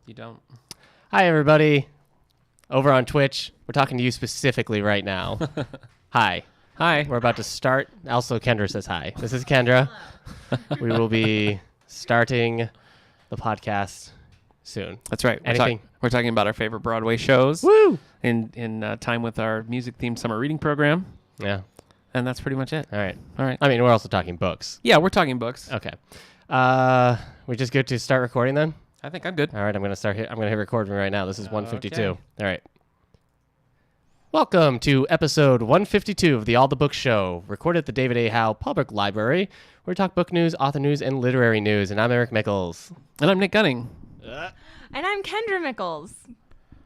You don't. Hi, everybody. Over on Twitch, we're talking to you specifically right now. Hi. Hi. We're about to start. Also, Kendra says hi. This is Kendra. We will be starting the podcast soon. That's right. Anything? We're talking about our favorite Broadway shows. Woo! In time with our music-themed summer reading program. Yeah. And that's pretty much it. All right. All right. I mean, we're also talking books. Yeah, we're talking books. Okay. We just good to start recording then? I think I'm good. All right, I'm going to start I'm going to hit record right now. This is 152. Okay. All right. Welcome to episode 152 of the All the Books Show, recorded at the David A. Howe Public Library, where we talk book news, author news, and literary news. And I'm Eric Mickles. And I'm Nick Gunning. And I'm Kendra Mickles.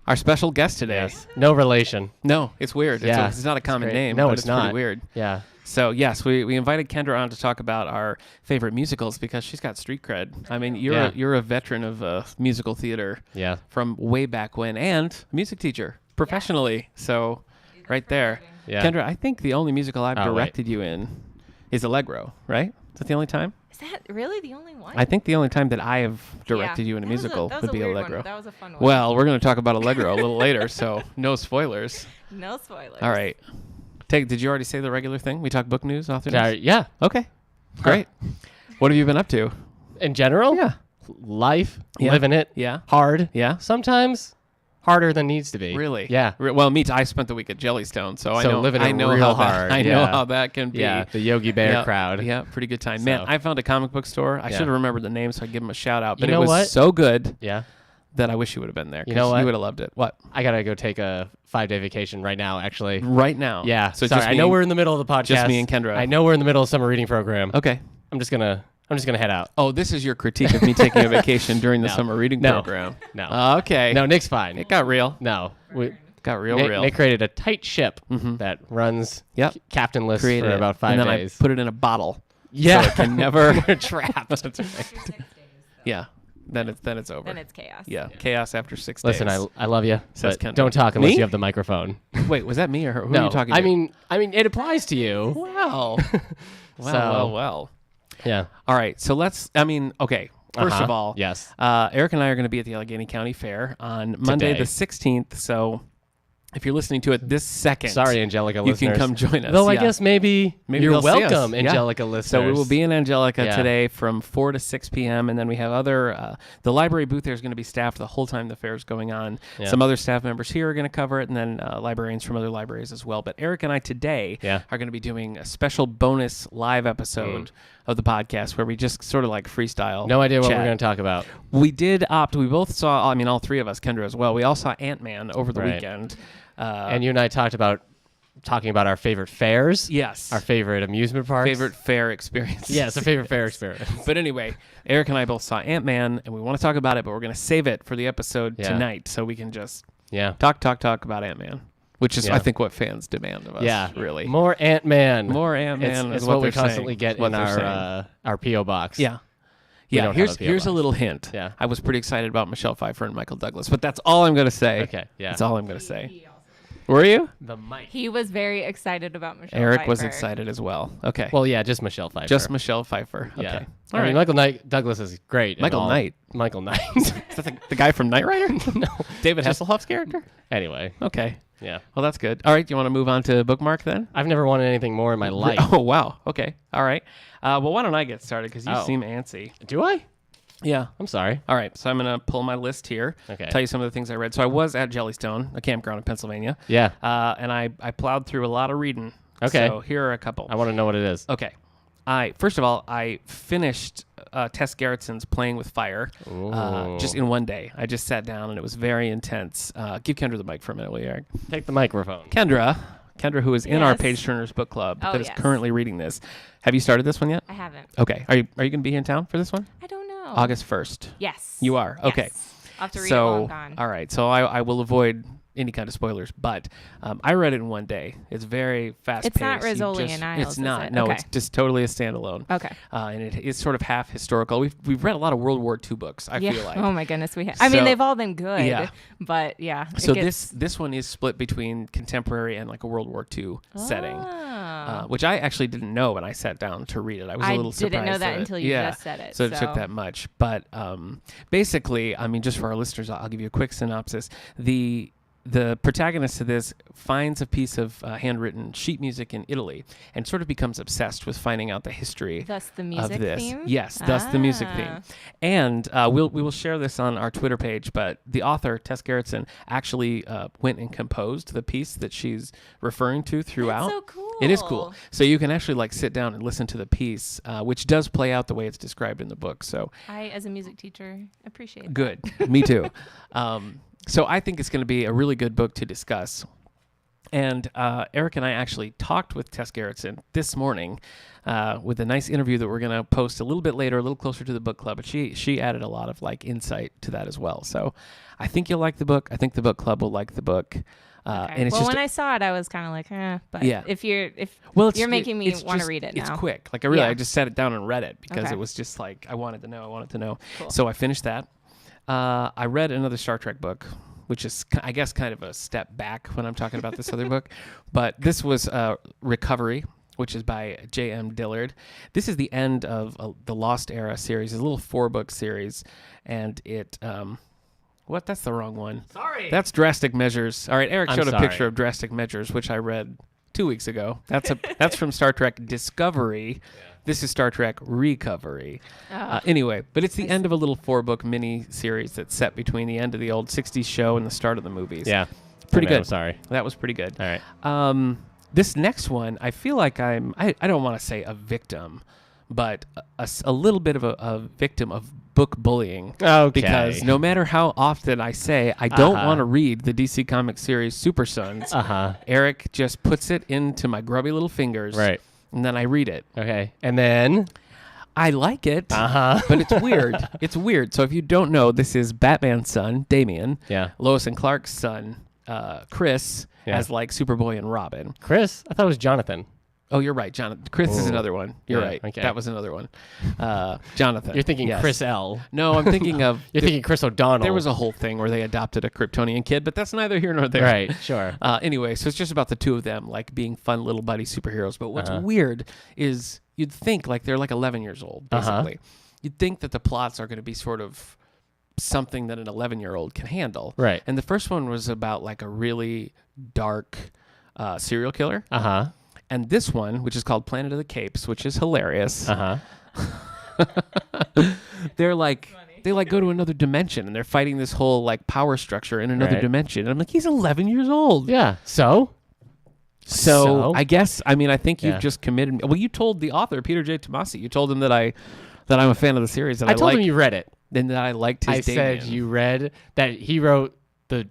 Our special guest today. Yes. No relation. No, it's weird. Yeah. It's not a common great. name. No, but it's not. Pretty weird. Yeah. So, yes, we invited Kendra on to talk about our favorite musicals because she's got street cred. I mean, you're a veteran of musical theater Yeah. from way back when and a music teacher professionally. So, right there. Yeah. Kendra, I think the only musical I've Oh, directed you in is Allegro, right? Is that the only time? Is that really the only one? I think the only time that I have directed you in a musical that was would be a weird Allegro. One. That was a fun one. Well, we're going to talk about Allegro a little later, so no spoilers. No spoilers. All right. Did you already say the regular thing? We talk book news, author news? Yeah. Okay. Great. What have you been up to? In general? Yeah. Life. Yeah. Living it. Yeah. Hard. Yeah. Sometimes harder than needs to be. Really? Yeah. Well, me too. I spent the week at Jellystone, so I So know. living it I know real how hard. That, I know Yeah. how that can be. Yeah. The Yogi Bear Yeah. crowd. Yeah. Pretty good time. So- Man, I found a comic book store. I Yeah. should have remembered the name, so I'd give them a shout out. But You know it was what? so good Yeah. that I wish you would have been there. You know 'cause what? You would have loved it. What? I got to go take a 5-day vacation right now, actually. Right now. Yeah. So sorry. just I know we're in the middle of the podcast. just me and Kendra. I know we're in the middle of summer reading program. Okay. I'm just gonna head out. Oh, this is your critique of me taking a vacation during the No. summer reading No. program. No. Okay. No, Nick's fine. It got real. No. Got real. Nick created a tight ship Mhm. that runs Yep. captainless Created for it. about 5 and then days. I put it in a bottle. Yeah. So it can never. We're trapped. That's right. Yeah. Then it's over. Then it's chaos. Yeah. Chaos after 6 Listen, days. I love you, Says but Kendra. don't talk unless Me? you have the microphone. Wait, was that me or her? Who no, are you talking to? I mean, it applies to you. Wow. So- well. Yeah. All right. So okay. First of all, yes. Eric and I are going to be at the Allegheny County Fair on Monday Today. the 16th. So if you're listening to it this second, Sorry, Angelica you listeners. can come join us. Though I Yeah. guess maybe Maybe you're they'll see us. welcome, Yeah. Angelica listeners. So we will be in Angelica Yeah. today from 4 to 6 p.m. And then we have other, the library booth there is going to be staffed the whole time the fair is going on. Yeah. Some other staff members here are going to cover it, and then librarians from other libraries as well. But Eric and I today Yeah. are going to be doing a special bonus live episode of the podcast where we just sort of like freestyle. No idea what chat. we're going to talk about. We did opt. We both saw, I mean, all three of us, Kendra as well. We all saw Ant-Man over the Right. weekend. And you and I talking about our favorite fairs. Yes. Our favorite amusement parks. favorite fair experience. Yes, our favorite fair experience. But anyway, Eric and I both saw Ant-Man, and we want to talk about it, but we're going to save it for the episode Yeah. tonight so we can just Yeah. talk about Ant-Man, which is, Yeah. I think, what fans demand of us, Yeah. really. More Ant-Man. More Ant-Man It's is what what we they're constantly saying. get What in they're saying. our P.O. box. Yeah. We Yeah, don't have a here's P.O. a box. little hint. Yeah. I was pretty excited about Michelle Pfeiffer and Michael Douglas, but that's all I'm going to say. Okay, yeah. That's all I'm going to say. Were you? The mic. He was very excited about Michelle Eric was Pfeiffer. excited as well. Okay. Well, yeah, just Michelle Pfeiffer. Just Michelle Pfeiffer. Okay. Yeah. All I right. mean, Michael Douglas is great. and Michael all. Knight. Michael Knight. Is that the guy from Knight Rider? No. David Hasselhoff's character? Anyway, Okay. yeah. Well, that's good. All right. Do you want to move on to bookmark then? I've never wanted anything more in my life. Oh, wow. Okay. All right. Well, why don't I get started because you Oh. seem antsy. Do I? Yeah. I'm sorry. All right. So I'm going to pull my list here. Okay. Tell you some of the things I read. So I was at Jellystone, a campground in Pennsylvania. Yeah. And I plowed through a lot of reading. Okay. So here are a couple. I want to know what it is. Okay. First of all, I finished Tess Gerritsen's Playing with Fire just in one day. I just sat down and it was very intense. Give Kendra the mic for a minute, will you, Eric? Take the microphone. Kendra, who is in our Yes. Page Turners book club Oh, that is yes. currently reading this. Have you started this one yet? I haven't. Okay. Are you going to be in town for this one? I don't know. August 1st. Yes. You are? Okay. Yes. I'll have to read it while So, I'm gone. all right. So I will avoid any kind of spoilers, but I read it in one day. It's very fast paced. It's not Rizzoli and Isles, It's not. is it? No, Okay. it's just totally a standalone. Okay. And it's sort of half historical. We've read a lot of World War II books, I feel like. Oh my goodness, we have. I mean, So- they've all been good. Yeah. But yeah. it So gets- this one is split between contemporary and like a World War II setting, Oh. which I actually didn't know when I sat down to read it. I was a little surprised. I didn't know that it- until you yeah. just said it. So it took that much. But basically, I mean, just for our listeners, I'll give you a quick synopsis. The protagonist of this finds a piece of handwritten sheet music in Italy and sort of becomes obsessed with finding out the history Thus the of music this. theme? Yes, thus the music theme. Ah. And we will share this on our Twitter page, but the author, Tess Gerritsen, actually went and composed the piece that she's referring to throughout. That's so cool. It is cool. So you can actually like sit down and listen to the piece, which does play out the way it's described in the book. So I, as a music teacher, appreciate that. good. Me too. So I think it's going to be a really good book to discuss. And Eric and I actually talked with Tess Gerritsen this morning with a nice interview that we're going to post a little bit later, a little closer to the book club. But she added a lot of like insight to that as well. So I think you'll like the book. I think the book club will like the book. Okay. And it's well, just when I saw it, I was kind of like, but Yeah. if you're it's making me it's want to just- read it It's now. quick. Like I just sat it down and read it because Okay. it was just like I wanted to know. Cool. So I finished that. I read another Star Trek book, which is I guess kind of a step back when I'm talking about this other book, but this was Recovery, which is by J.M. Dillard. This is the end of the Lost Era series. It's a little 4-book series, and it what? That's the wrong one. Sorry. That's Drastic Measures. All right, Eric I'm showed a sorry. picture of Drastic Measures, which I read 2 weeks ago. That's from Star Trek Discovery. This is Star Trek Recovery. Anyway, but it's the end of a little 4-book mini series that's set between the end of the old 60s show and the start of the movies. Yeah. Pretty good. I'm sorry. That was pretty good. All right. This next one, I feel like I don't want to say a victim, but a little bit of a victim of book bullying. Okay. Because no matter how often I say I don't Uh-huh. want to read the DC Comics series Super Sons, Eric just puts it into my grubby little fingers. Right. And then I read it. Okay. And then I like it, Uh-huh. but it's weird. It's weird. So if you don't know, this is Batman's son, Damian, Yeah. Lois and Clark's son, Chris, Yeah. as like Superboy and Robin. Chris, I thought it was Jonathan. Oh, you're right, Jonathan. Chris is Oh. another one. You're Yeah, right. okay. That was another one. Jonathan. You're thinking yes. Chris L. No, I'm thinking of. You're thinking Chris O'Donnell. There was a whole thing where they adopted a Kryptonian kid, but that's neither here nor there. Right, sure. Anyway, so it's just about the two of them, like being fun little buddy superheroes. But what's Uh-huh. weird is you'd think like they're like 11 years old, basically. You'd think that the plots are going to be sort of something that an 11-year-old can handle. Right. And the first one was about like a really dark serial killer. Uh-huh. And this one, which is called Planet of the Capes, which is hilarious. Uh-huh. They're like they like go to another dimension and they're fighting this whole like power structure in another Right. dimension. And I'm like, he's 11 years old. Yeah. So So I guess I think Yeah. you've just committed me. Well, you told the author, Peter J. Tomasi, you told him that I'm a fan of the series, that I told him you read it. and that I liked his I said Damian. you read that he wrote the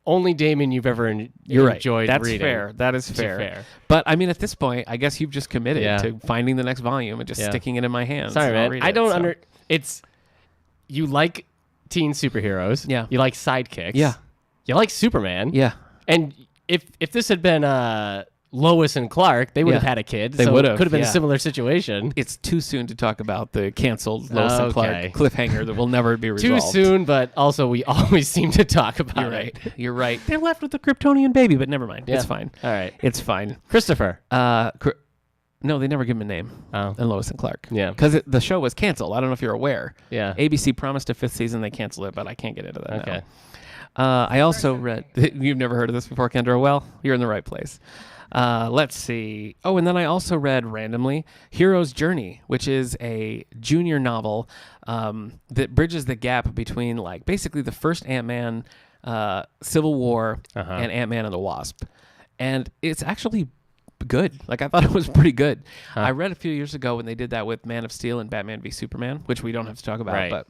only Damon you've ever You're right. enjoyed That's reading. fair. That is Which fair. But I mean, at this point, I guess you've just committed Yeah. to finding the next volume and just Yeah. sticking it in my hands. Sorry, and I'll man. read I it, don't so. it's you like teen superheroes. Yeah. You like sidekicks. Yeah. You like Superman. Yeah. And if this had been Lois and Clark, they would Yeah. have had a kid. They so would it have, could have been yeah. a similar situation. It's too soon to talk about the canceled Lois and Clark Okay. cliffhanger that will never be Too resolved. soon, but also we always seem to talk about You're right. it. You're right. They're left with the Kryptonian baby, but never mind. Yeah. It's fine. All right. It's fine. Christopher. No, they never give him a name. Oh. And Lois and Clark. Yeah. Because the show was canceled. I don't know if you're aware. Yeah. ABC promised a 5th season. They canceled it, but I can't get into that Okay. now. I also read... You've never heard of this before, Kendra? Well, you're in the right place. Let's see. Oh, and then I also read randomly Hero's Journey, which is a junior novel that bridges the gap between like basically the first Ant-Man, Civil War, Uh-huh. and Ant-Man and the Wasp. And it's actually good. Like I thought it was pretty good. I read a few years ago when they did that with Man of Steel and Batman v Superman, which we don't have to talk about, Right. but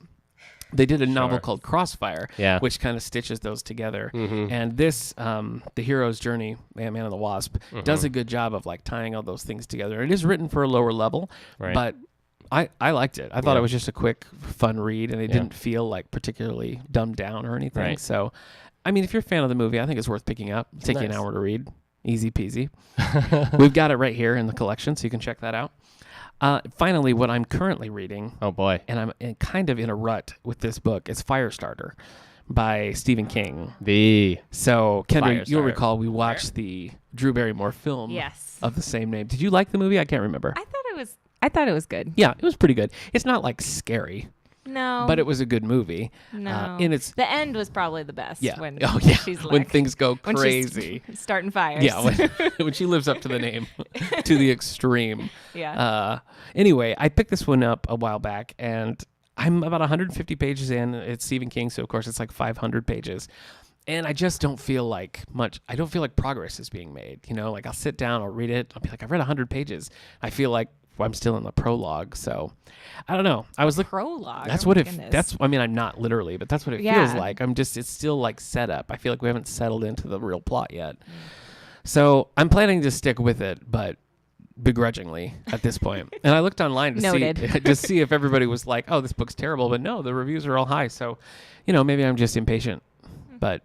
they did a novel Sure. called Crossfire, Yeah. which kind of stitches those together. Mhm. And this, The Hero's Journey, Ant-Man and the Wasp, does Mm-hmm. a good job of like tying all those things together. It is written for a lower level, Right. but I liked it. I thought Yeah. it was just a quick, fun read, and it Yeah. didn't feel like particularly dumbed down or anything. Right. So, I mean, if you're a fan of the movie, I think it's worth picking up. Take you an Nice. hour to read. Easy peasy. We've got it right here in the collection, so you can check that out. Finally, what I'm currently reading, Oh boy. and I'm kind of in a rut with this book, is Firestarter by Stephen King. The So, Kendra, you'll Firestarter. recall we watched the Drew Barrymore film Yes. of the same name. Did you like the movie? I can't remember. I thought it was good. Yeah, it was pretty good. It's not like scary, No. but it was a good movie. No. And it's The end was probably the best. yeah, When she's like, when things go when she's crazy. starting fires. Yeah, when she lives up to the name to the extreme. Yeah. Anyway, I picked this one up a while back, and I'm about 150 pages in. It's Stephen King, so of course it's like 500 pages. And I just don't feel like much. I don't feel like progress is being made. You know, like I'll sit down, I'll read it. I'll be like, I've read 100 pages. I feel like I'm still in the prologue. So I don't know. I was looking. Prologue. That's oh what my it. goodness. That's. I mean, I'm not literally, but that's what it feels Yeah. like. It's still like set up. I feel like we haven't settled into the real plot yet. So I'm planning to stick with it, but begrudgingly at this point. And I looked online to Noted. see to see if everybody was like, "Oh, this book's terrible," but no, the reviews are all high. So, maybe I'm just impatient. But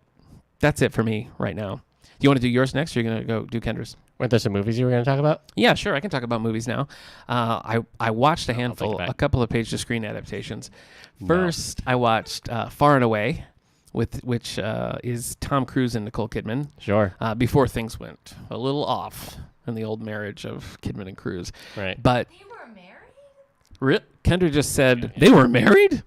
that's it for me right now. Do you want to do yours next, or are you gonna go do Kendra's? weren't there some movies you were going to talk about? Yeah, sure. I can talk about movies now. I watched a handful, back. a couple of page-to-screen adaptations. First, I watched Far and Away, which is Tom Cruise and Nicole Kidman. Sure. Before things went a little off in the old marriage of Kidman and Cruise. Right. But They were married? Kendra just said they were married?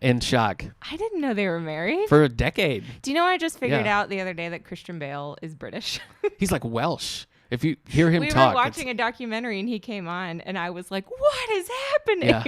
In shock. I didn't know they were married. For a decade. Do you know I just figured Yeah. out the other day that Christian Bale is British? He's like Welsh. If you hear him we talk. were watching a documentary and he came on and I was like, what is happening? Yeah.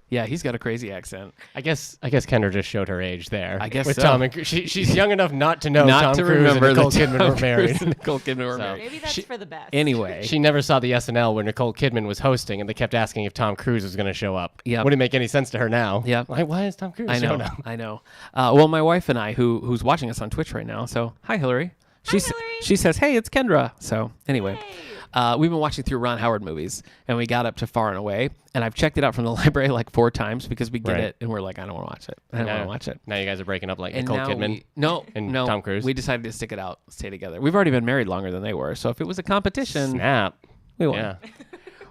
Yeah, he's got a crazy accent. I guess Kendra just showed her age there. I guess with so. Tom and she's young enough not to know Not Tom to Cruise remember and Nicole that Kidman Tom were married. Cruise and Nicole Kidman were So- married. Maybe that's for the best. Anyway. She never saw the SNL where Nicole Kidman was hosting, and they kept asking if Tom Cruise was going to show up. Yep. Wouldn't make any sense to her now. Yep. Like, why is Tom Cruise I know. showing up? I know. Well, my wife and I, who's watching us on Twitch right now, so hi, Hillary. Hillary. She says, hey, it's Kendra. So anyway. Hey. We've been watching through Ron Howard movies, and we got up to Far and Away, and I've checked it out from the library like 4 times because we get Right. it, and we're like, I don't want to watch it. I don't want to watch it. Now you guys are breaking up like And Nicole now Kidman. no, and no, Tom Cruise? We decided to stick it out, stay together. We've already been married longer than they were, so if it was a competition, Snap. we won. Yeah.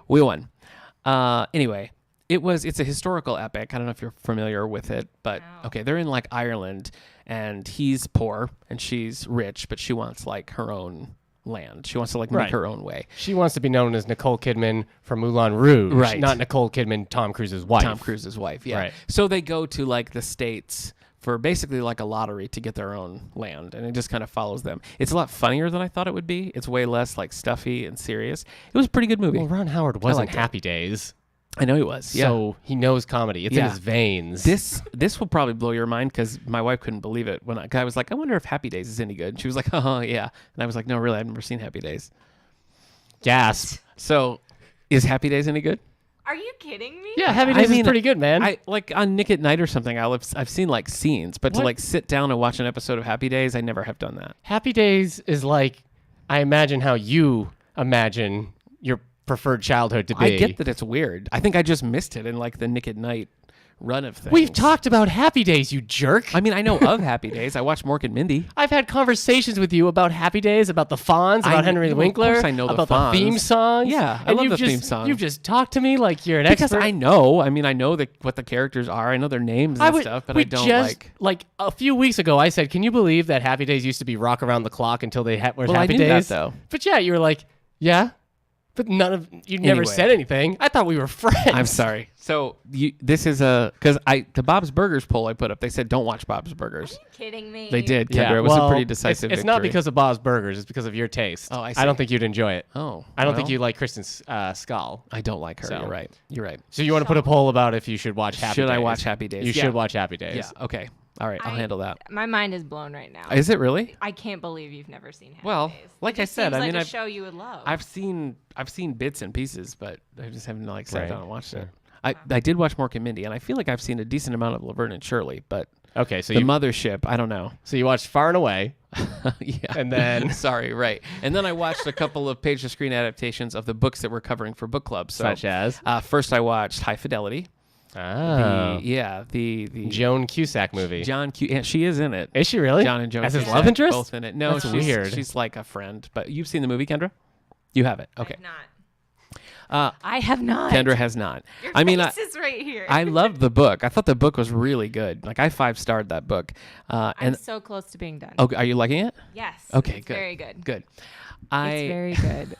We won. Anyway, it's a historical epic. I don't know if you're familiar with it, but No. okay, they're in like Ireland, and he's poor and she's rich, but she wants like her own land. She wants to like make Right. her own way. She wants to be known as Nicole Kidman from Moulin Rouge, Right. not Nicole Kidman, Tom Cruise's wife. Tom Cruise's wife, yeah. Right. So they go to like the States for basically like a lottery to get their own land, and it just kind of follows them. It's a lot funnier than I thought it would be. It's way less like stuffy and serious. It was a pretty good movie. Well, Ron Howard was in liked it. Happy Days, I know he was. Yeah. so he knows comedy. It's in Yeah. his veins. This will probably blow your mind because my wife couldn't believe it when I was like, I wonder if Happy Days is any good. And she was like, oh yeah, and I was like, no, really, I've never seen Happy Days. Gasp. So, is Happy Days any good? Are you kidding me? Yeah, Happy I Days mean, is pretty good, man. I like on Nick at Night or something. I've seen like scenes, but to What? like sit down and watch an episode of Happy Days, I never have done that. Happy Days is like, I imagine how you imagine your preferred childhood to be. I get that it's weird. I think I just missed it in like the Nick at Night run of things. We've talked about Happy Days, you jerk. I mean, I know of Happy Days. I watched Mork and Mindy. I've had conversations with you about Happy Days, about the Fonz, about Henry well, of Winkler, course I know the about Fonz. the theme songs. Yeah, I and love you've the just, theme song. You've just talked to me like you're an Because expert. I know. I mean, I know what the characters are. I know their names and stuff, but I don't like a few weeks ago, I said, can you believe that Happy Days used to be rock around the clock until they were Well, I Happy knew that, Days? though. But yeah, you were like, yeah. But you never Anyway. said anything. I thought we were friends. I'm sorry. So this is because the Bob's Burgers poll I put up. They said don't watch Bob's Burgers. Are you kidding me? They did, Kendra. Yeah, It was well, a pretty decisive It's victory. not because of Bob's Burgers. It's because of your taste. Oh, I I don't see. think you'd enjoy it. Oh, I don't think well, you like Kristen Skull. I don't like her. So. You're right. You're right. So you want to put a poll about if you should watch Happy Days? Should I watch Happy Days? You Yeah. should watch Happy Days. Yeah. Okay. All right. I'll handle that. My mind is blown right now. Is it really? I can't believe you've never seen Happy Well, Days. like It I just said, seems I like mean, a I've- show you would love. I've seen bits and pieces, but I just haven't like sat Right. down and watched it. I did watch Mork and Mindy, and I feel like I've seen a decent amount of Laverne and Shirley, but Okay, so the you Mothership, I don't know. so you watched Far and Away, Yeah. and then Sorry, right. And then I watched a couple of page-to-screen adaptations of the books that we're covering for book club. So, such as first I watched High Fidelity, Ah. The Joan Cusack movie. John Q. And she is in it. Is she really? John and Joan As his Cusack, love interest? both in it. No, That's she's weird. She's like a friend. But you've seen the movie, Kendra? You have it. Okay. I have not. Kendra has not. Your I mean, face is right here. I loved the book. I thought the book was really good. Like I 5-starred that book. I'm And so close to being done. oh, are you liking it? Yes. Okay, It's good. Very good. Good. It's very good.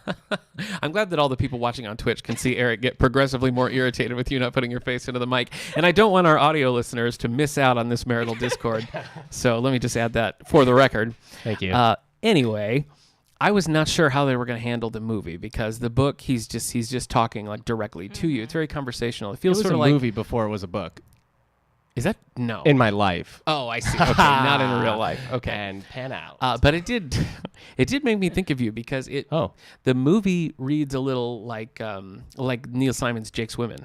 I'm glad that all the people watching on Twitch can see Eric get progressively more irritated with you not putting your face into the mic. And I don't want our audio listeners to miss out on this marital discord. So let me just add that for the record. Thank you. Anyway, I was not sure how they were going to handle the movie because the book he's just talking like directly to you. It's very conversational. It it feels was sort a of like movie before it was a book is that no in my life. oh I see okay not in real life okay And pan out. but it did make me think of you because the movie reads a little like Neil Simon's Jake's Women,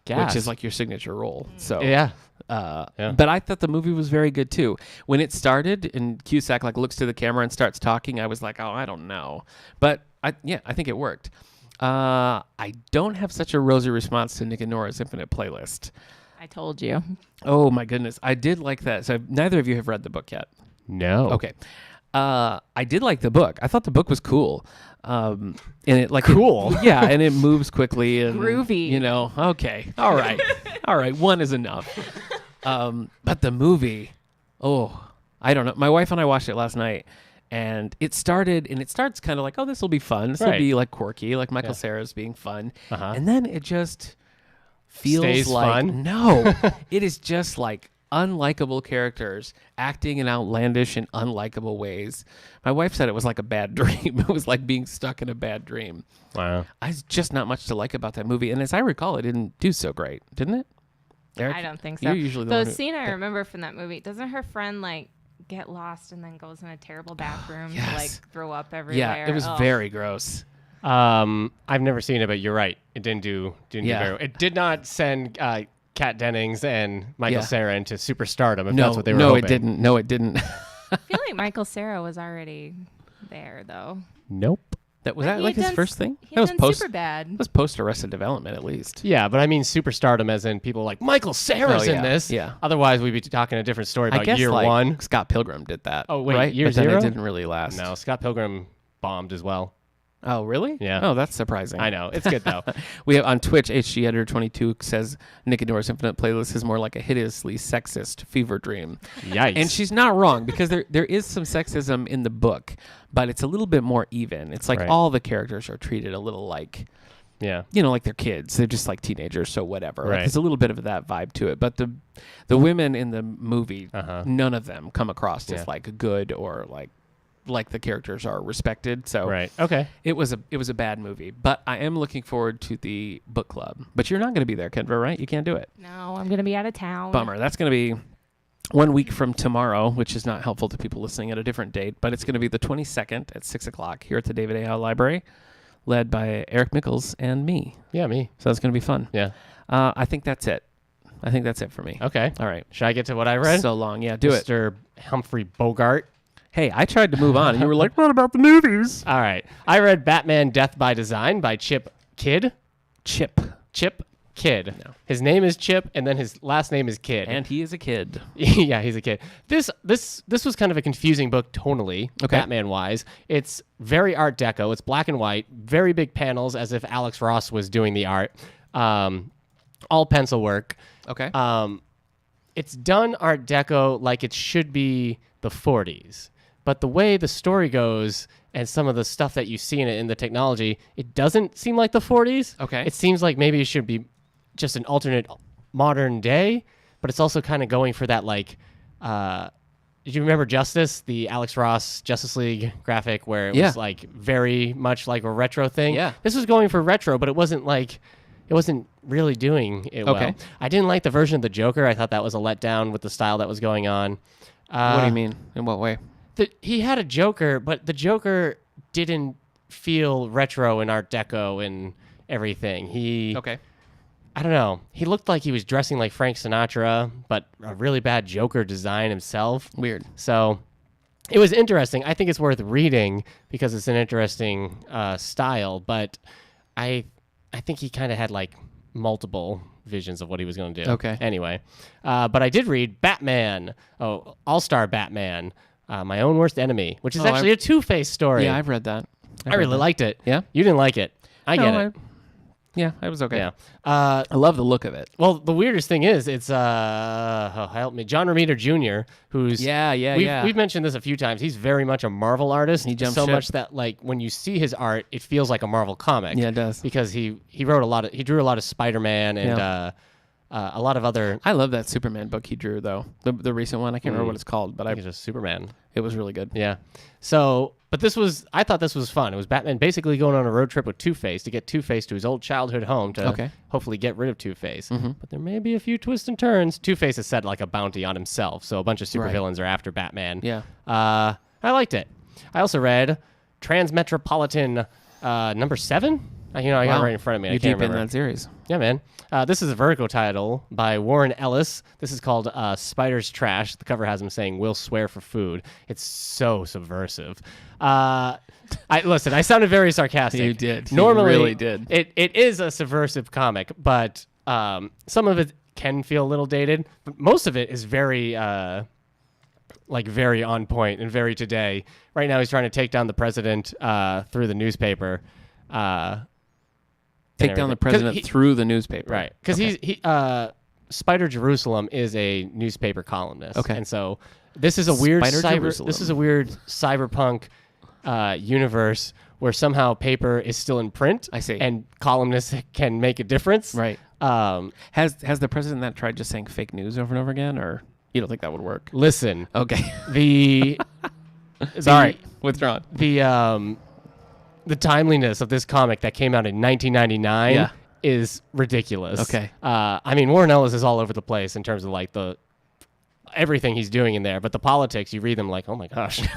which is like your signature role. So yeah. but I thought the movie was very good too. When it started and Cusack like looks to the camera and starts talking, I was like, oh, I don't know, but I think it worked. I don't have such a rosy response to Nick and Nora's Infinite Playlist. I told you. Oh my goodness, I did like that. So neither of you have read the book yet. No. Okay. I did like the book. I thought the book was cool. And it like Cool? yeah, and it moves quickly and Groovy. You know, okay. All right. All right, one is enough. But the movie, I don't know. My wife and I watched it last night and it starts kind of like, oh, this will be fun. This will Right. be like quirky, like Michael Cera's being fun. Uh-huh. And then it just feels Stays like fun? no. It is just like unlikable characters acting in outlandish and unlikable ways. My wife said it was like a bad dream. It was like being stuck in a bad dream. Wow. There's just not much to like about that movie. And as I recall, it didn't do so great, didn't it? Eric? I don't think so. You're usually the one The who- scene I remember from that movie, doesn't her friend like get lost and then goes in a terrible bathroom to Yes. like throw up everywhere? Yeah, it was Ugh. very gross. I've never seen it, but you're right. It didn't do Yeah. very well. It did not send Kat Dennings and Michael Yeah. Cera into superstardom, if No, that's what they were no, hoping. it didn't. No, it didn't. I feel like Michael Cera was already there though. Nope. Was But that he like had his done first thing? He That was done post. super bad. That was post Arrested Development, at least. Yeah, but I mean superstardom as in people like Michael Cera's Oh, yeah, in this. yeah. Otherwise, we'd be talking a different story I about guess year like one. Scott Pilgrim did that. Oh, wait, right? year but then zero? it didn't really last. No, Scott Pilgrim bombed as well. Oh, really? Yeah. Oh, that's surprising. I know. It's good, though. We have on Twitch, HG Editor 22 says Nick and Nora's Infinite Playlist is more like a hideously sexist fever dream. Yikes. And she's not wrong because there is some sexism in the book, but it's a little bit more even. It's like Right. all the characters are treated a little like, yeah. like they're kids. They're just like teenagers, so whatever. Like, Right. there's a little bit of that vibe to it. But the women in the movie, Uh-huh. none of them come across as Yeah. like good or like the characters are respected. So Right. Okay. it was a bad movie. But I am looking forward to the book club. But you're not going to be there, Kendra, right? You can't do it. No, I'm gonna be out of town. Bummer. That's going to be 1 week from tomorrow, which is not helpful to people listening at a different date. But it's going to be the 22nd at 6 o'clock here at the David A. Howe Library, led by Eric Mickles and me. Yeah, me. So that's going to be fun. Yeah. I think that's it. I think that's it for me. Okay. All right. Should I get to what I read? So long. Yeah, do it. Mr. Humphrey Bogart. Hey, I tried to move on, and you were like, what about the movies? All right. I read Batman Death by Design by Chip Kidd. Chip. Kidd. No. His name is Chip, and then his last name is Kidd. And he is a kid. Yeah, he's a kid. This was kind of a confusing book tonally, Okay. Batman-wise. It's very Art Deco. It's black and white, very big panels, as if Alex Ross was doing the art. All pencil work. Okay. It's done Art Deco like it should be the 40s. But the way the story goes and some of the stuff that you see in it in the technology, it doesn't seem like the 40s. Okay. It seems like maybe it should be just an alternate modern day, but it's also kind of going for that like did you remember Justice, the Alex Ross Justice League graphic where it Yeah. was like very much like a retro thing? Yeah. This was going for retro, but it wasn't really doing it well. Okay. I didn't like the version of the Joker. I thought that was a letdown with the style that was going on. what do you mean? In what way? He had a Joker, but the Joker didn't feel retro and Art Deco and everything. Okay. I don't know. He looked like he was dressing like Frank Sinatra, but a really bad Joker design himself. Weird. So it was interesting. I think it's worth reading because it's an interesting style, but I think he kind of had like multiple visions of what he was going to do. Okay. Anyway, but I did read Batman. Oh, All-Star Batman, My Own Worst Enemy, which is actually a Two-Face story. Yeah, I've read that. I really liked it. Yeah? You didn't like it. I get it. Yeah, it was okay. Yeah. I love the look of it. Well, the weirdest thing is, it's help me, John Romita Jr., who's We've mentioned this a few times. He's very much a Marvel artist. He jumps so ship. much that like when you see his art, it feels like a Marvel comic. Yeah, it does. Because he drew a lot of Spider-Man and a lot of other. I love that Superman book he drew though. The recent one. I can't remember what it's called, but I think it's just Superman. It was really good. Yeah. So, but I thought this was fun. It was Batman basically going on a road trip with Two-Face to get Two-Face to his old childhood home to hopefully get rid of Two-Face. Mm-hmm. But there may be a few twists and turns. Two-Face has set like a bounty on himself, so a bunch of supervillains are after Batman. Yeah. I liked it. I also read Transmetropolitan number 7. I got it right in front of me. You're I can't deep remember. in that series. Yeah, man. This is a Vertigo title by Warren Ellis. This is called Spider's Trash. The cover has him saying, "We'll swear for food." It's so subversive. Listen, I sounded very sarcastic. You did. Normally, you really did. It is a subversive comic, but some of it can feel a little dated. But most of it is very very on point and very today. Right now, he's trying to take down the president through the newspaper. Take down the president through the newspaper. Right. Because Spider Jerusalem is a newspaper columnist. Okay. And so this is a weird Jerusalem. This is a weird cyberpunk universe where somehow paper is still in print. I see. And columnists can make a difference. Right. Has the president that tried just saying fake news over and over again, or you don't think that would work? Listen. Okay. Sorry. Withdrawn. The timeliness of this comic that came out in 1999 is ridiculous. Okay. Warren Ellis is all over the place in terms of like everything he's doing in there, but the politics, you read them like, oh my gosh.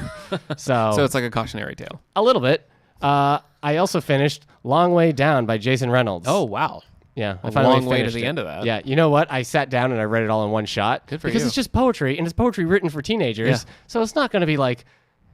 So it's like a cautionary tale. A little bit. I also finished Long Way Down by Jason Reynolds. Oh, wow. Yeah. A long way to the end of that. Yeah. You know what? I sat down and I read it all in one shot. Good for you. Because it's just poetry, and it's poetry written for teenagers. Yeah. So it's not going to be like,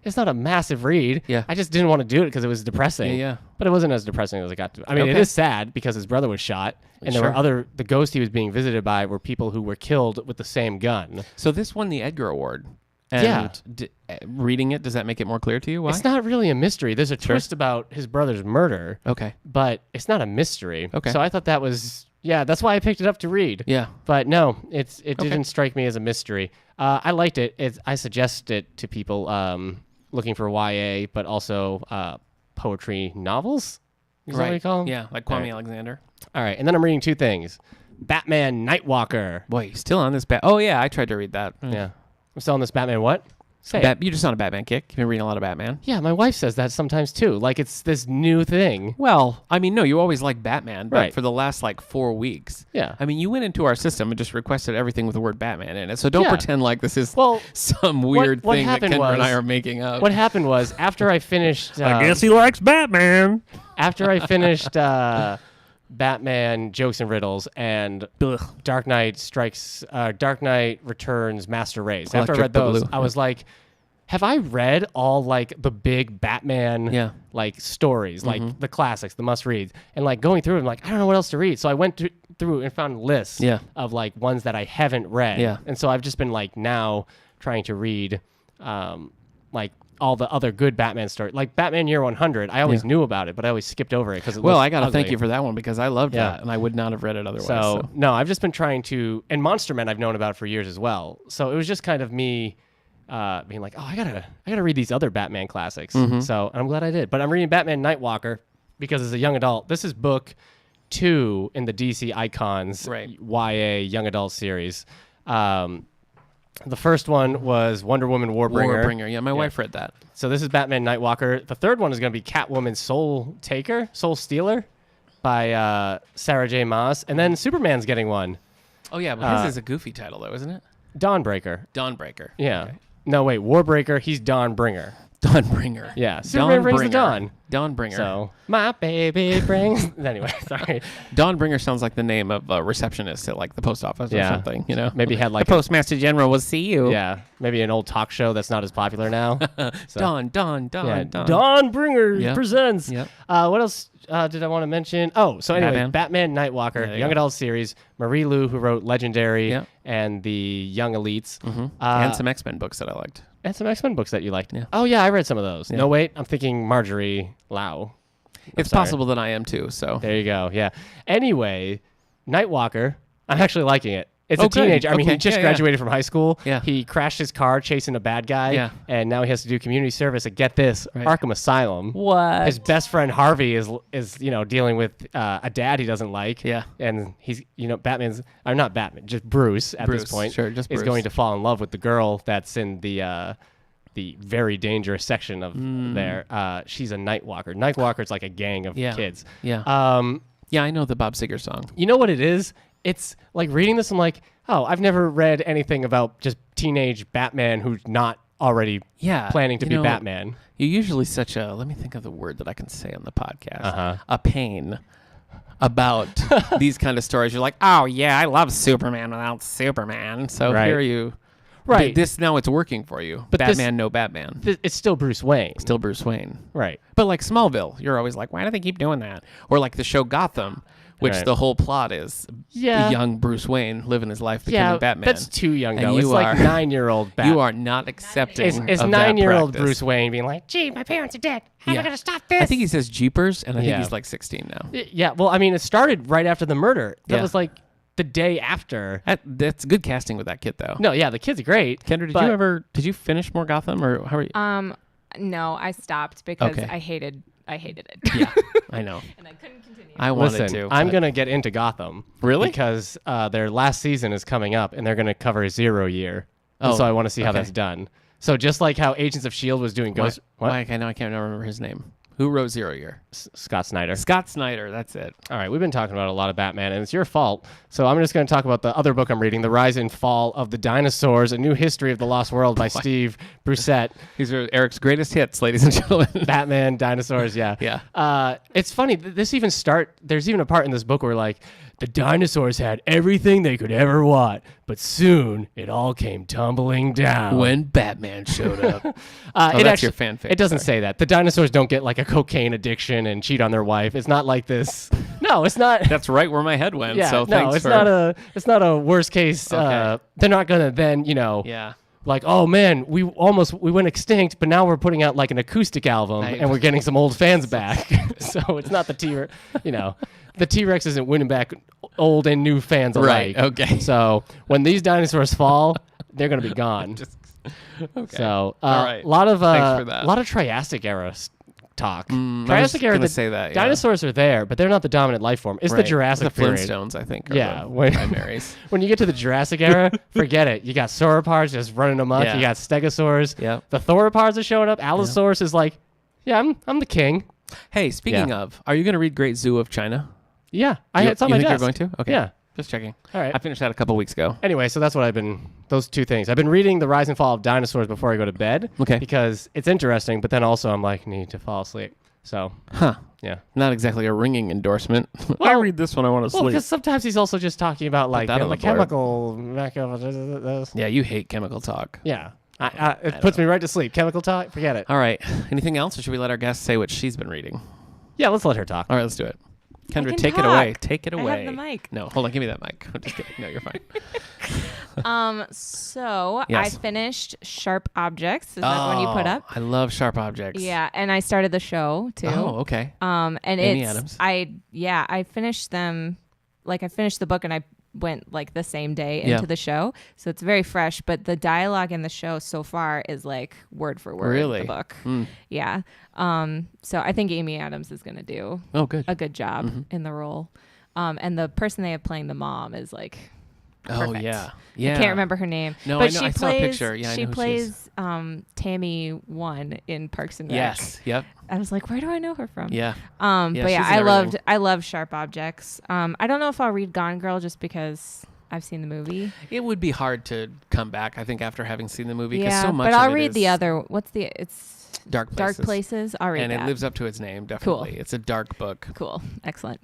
it's not a massive read. Yeah. I just didn't want to do it because it was depressing. Yeah. But it wasn't as depressing as I got to. It is sad because his brother was shot, and there were the ghosts he was being visited by were people who were killed with the same gun. So this won the Edgar Award. And reading it, does that make it more clear to you? Why? It's not really a mystery. There's a twist about his brother's murder. Okay. But it's not a mystery. Okay. So I thought that was, that's why I picked it up to read. Yeah. But no, it didn't strike me as a mystery. I liked it. I suggest it to people looking for YA, but also poetry novels. Is that what you call them? Yeah, like Kwame Alexander. All right, and then I'm reading 2 things. Batman Nightwalker. Boy, you're still on this Oh, yeah, I tried to read that. Yeah. I'm still on this Batman what? Say it. You're just on a Batman kick. You've been reading a lot of Batman. Yeah, my wife says that sometimes too. Like it's this new thing. Well, no, you always liked Batman, but Right. for the last 4 weeks. Yeah. You went into our system and just requested everything with the word Batman in it. So don't Yeah. pretend like this is some weird what thing that happened Kendra and I was- are making up. What happened was after I finished he likes Batman. after I finished Batman Jokes and Riddles and Dark Knight Returns Master Race. After I read those, I was like, have I read all the big Batman stories, like the classics, the must reads, and going through them, I don't know what else to read. So I went through and found lists of ones that I haven't read. Yeah. And so I've just been now trying to read all the other good Batman stories, like Batman Year 100. I always knew about it, but I always skipped over it because I got to thank you for that one because I loved that and I would not have read it otherwise. So no, I've just been trying to, and Monster Men I've known about for years as well. So it was just kind of me being like, oh, I gotta read these other Batman classics. So and I'm glad I did. But I'm reading Batman Nightwalker because as a young adult, this is book 2 in the DC Icons YA young adult series. The first one was Wonder Woman Warbringer. Yeah, my wife read that. So this is Batman Nightwalker. The third one is going to be Catwoman Soul Stealer by Sarah J. Maas. And then Superman's getting one. Oh, yeah, but his is a goofy title, though, isn't it? Dawnbreaker. Dawnbreaker. Yeah. Okay. No, wait. Warbreaker. He's Dawnbringer. Dawnbringer. Yeah, Superman brings the dawn. Dawnbringer. So, my baby brings... Anyway, sorry. Dawnbringer sounds like the name of a receptionist at like the post office or something, you know? Maybe had like... the Postmaster General will see you. Yeah, maybe an old talk show that's not as popular now. So. Dawn. Dawnbringer presents. Yep. What else did I want to mention? Oh, so anyway, Batman Nightwalker, young adult series. Marie Lu, who wrote Legendary and the Young Elites. And some X-Men books that I liked. And some X-Men books that you liked. Yeah. Oh, yeah, I read some of those. Yeah. No, wait, I'm thinking Marjorie Lau. It's possible that I am too, so. There you go, yeah. Anyway, Nightwalker, I'm actually liking it. It's a teenager. I mean, he just graduated from high school. Yeah. He crashed his car chasing a bad guy. Yeah. And now he has to do community service at, get this, Arkham Asylum. What? His best friend Harvey is dealing with a dad he doesn't like. Yeah. And he's, not Batman, just Bruce at this point. Sure, just Bruce. Is going to fall in love with the girl that's in the very dangerous section of there. She's a Nightwalker. Nightwalker's like a gang of kids. Yeah. Yeah, I know the Bob Seger song. You know what it is? It's like reading this, I'm like, oh, I've never read anything about just teenage Batman who's not already planning to be Batman. You're usually such a, let me think of the word that I can say on the podcast, Uh-huh. a pain about these kind of stories. You're like, oh, yeah, I love Superman without Superman. So here you... Right. This now it's working for you. But Batman, no Batman. It's still Bruce Wayne. Still Bruce Wayne. Right. But like Smallville, you're always like, why do they keep doing that? Or like the show Gotham, which the whole plot is young Bruce Wayne living his life becoming Batman. That's too young, though. And it's like 9-year-old Batman. You are not accepting It's of 9-year-old that practice. Bruce Wayne being like, gee, my parents are dead. How am I going to stop this? I think he says Jeepers, and I think he's like 16 now. Yeah, well, I mean, it started right after the murder. That Yeah. was like the day after. That's good casting with that kid, though. No, yeah, the kid's great. Kendra, did you finish more Gotham, or how are you? No, I stopped because I hated it. Yeah, I know. And I couldn't continue. I wanted Listen, to. I'm going to get into Gotham. Really? Because their last season is coming up, and they're going to cover 0 year. And so I want to see how that's done. So just like how Agents of S.H.I.E.L.D. was doing Ghost... What? Mike, I know I can't remember his name. Who wrote 0 Year? Scott Snyder. Scott Snyder, that's it. All right, we've been talking about a lot of Batman, and it's your fault. So I'm just going to talk about the other book I'm reading, The Rise and Fall of the Dinosaurs, A New History of the Lost World by Steve Brusette. These are Eric's greatest hits, ladies and gentlemen. Batman, dinosaurs, yeah. Yeah. It's funny, there's even a part in this book where like, the dinosaurs had everything they could ever want, but soon it all came tumbling down. When Batman showed up. That's your fanfic. It doesn't say that. The dinosaurs don't get like a cocaine addiction and cheat on their wife. It's not like this. No, it's not. That's right where my head went. Yeah, So thanks it's not a worst case. Okay. They're not gonna then, like, oh man, we went extinct, but now we're putting out like an acoustic album and we're getting some old fans back. So it's not the T-Rex, the T-Rex isn't winning back old and new fans alike. Right, okay. So when these dinosaurs fall, they're gonna be gone. Okay. So all right. a lot of Thanks for that. a lot of Triassic era talk. I was gonna say that. Yeah. Dinosaurs are there, but they're not the dominant life form. It's the Jurassic the period. Flintstones, I think. Are the when primaries. when you get to the Jurassic era, forget it. You got sauropods just running amok. Yeah. You got stegosaurs. Yep. The theropods are showing up. Allosaurus is like, yeah, I'm the king. Hey, speaking of, are you going to read Great Zoo of China? Yeah, it's on my desk. You're going to? Okay. Yeah. Just checking. All right. I finished that a couple weeks ago. Anyway, so that's what those two things. I've been reading The Rise and Fall of Dinosaurs before I go to bed. Okay. Because it's interesting, but then also I'm like, need to fall asleep. So, yeah. Not exactly a ringing endorsement. I Well- read this when I want to Well, sleep. because sometimes he's also just talking about like that on the the blurb. chemical. Yeah, you hate chemical talk. Yeah. It puts me right to sleep. Chemical talk, forget it. All right. Anything else, or should we let our guest say what she's been reading? Yeah, let's let her talk. All right, let's do it. Kendra, can take it talk. away. Take it I away. have the mic. No, hold on. Give me that mic. I'm just kidding. No, you're fine. So Yes. I finished Sharp Objects. Is that the one you put up? I love sharp objects. Yeah, and I started the show too. Oh, okay. And Amy it's Adams. I finished them, like I finished the book and I went like the same day into the show, so it's very fresh. But the dialogue in the show so far is like word for word Really? the book. Mm. Yeah. So I think Amy Adams is gonna do Good. a good job in the role. And the person they have playing the mom is like perfect. Oh yeah. Yeah. I can't remember her name. No, but I know. she I plays, saw a picture. Yeah, I she know who she is. plays Tammy One in Parks and Rec. Yes. Yep. I was like, where do I know her from? Yeah. But she's yeah, in everything. I love Sharp Objects. I don't know if I'll read Gone Girl just because I've seen the movie. It would be hard to come back, I think, after having seen the movie, because Yeah, so much but of I'll it read is the other. It's Dark Places. Dark Places. I'll read And that. it lives up to its name, definitely. Cool. It's a dark book. Cool. Excellent.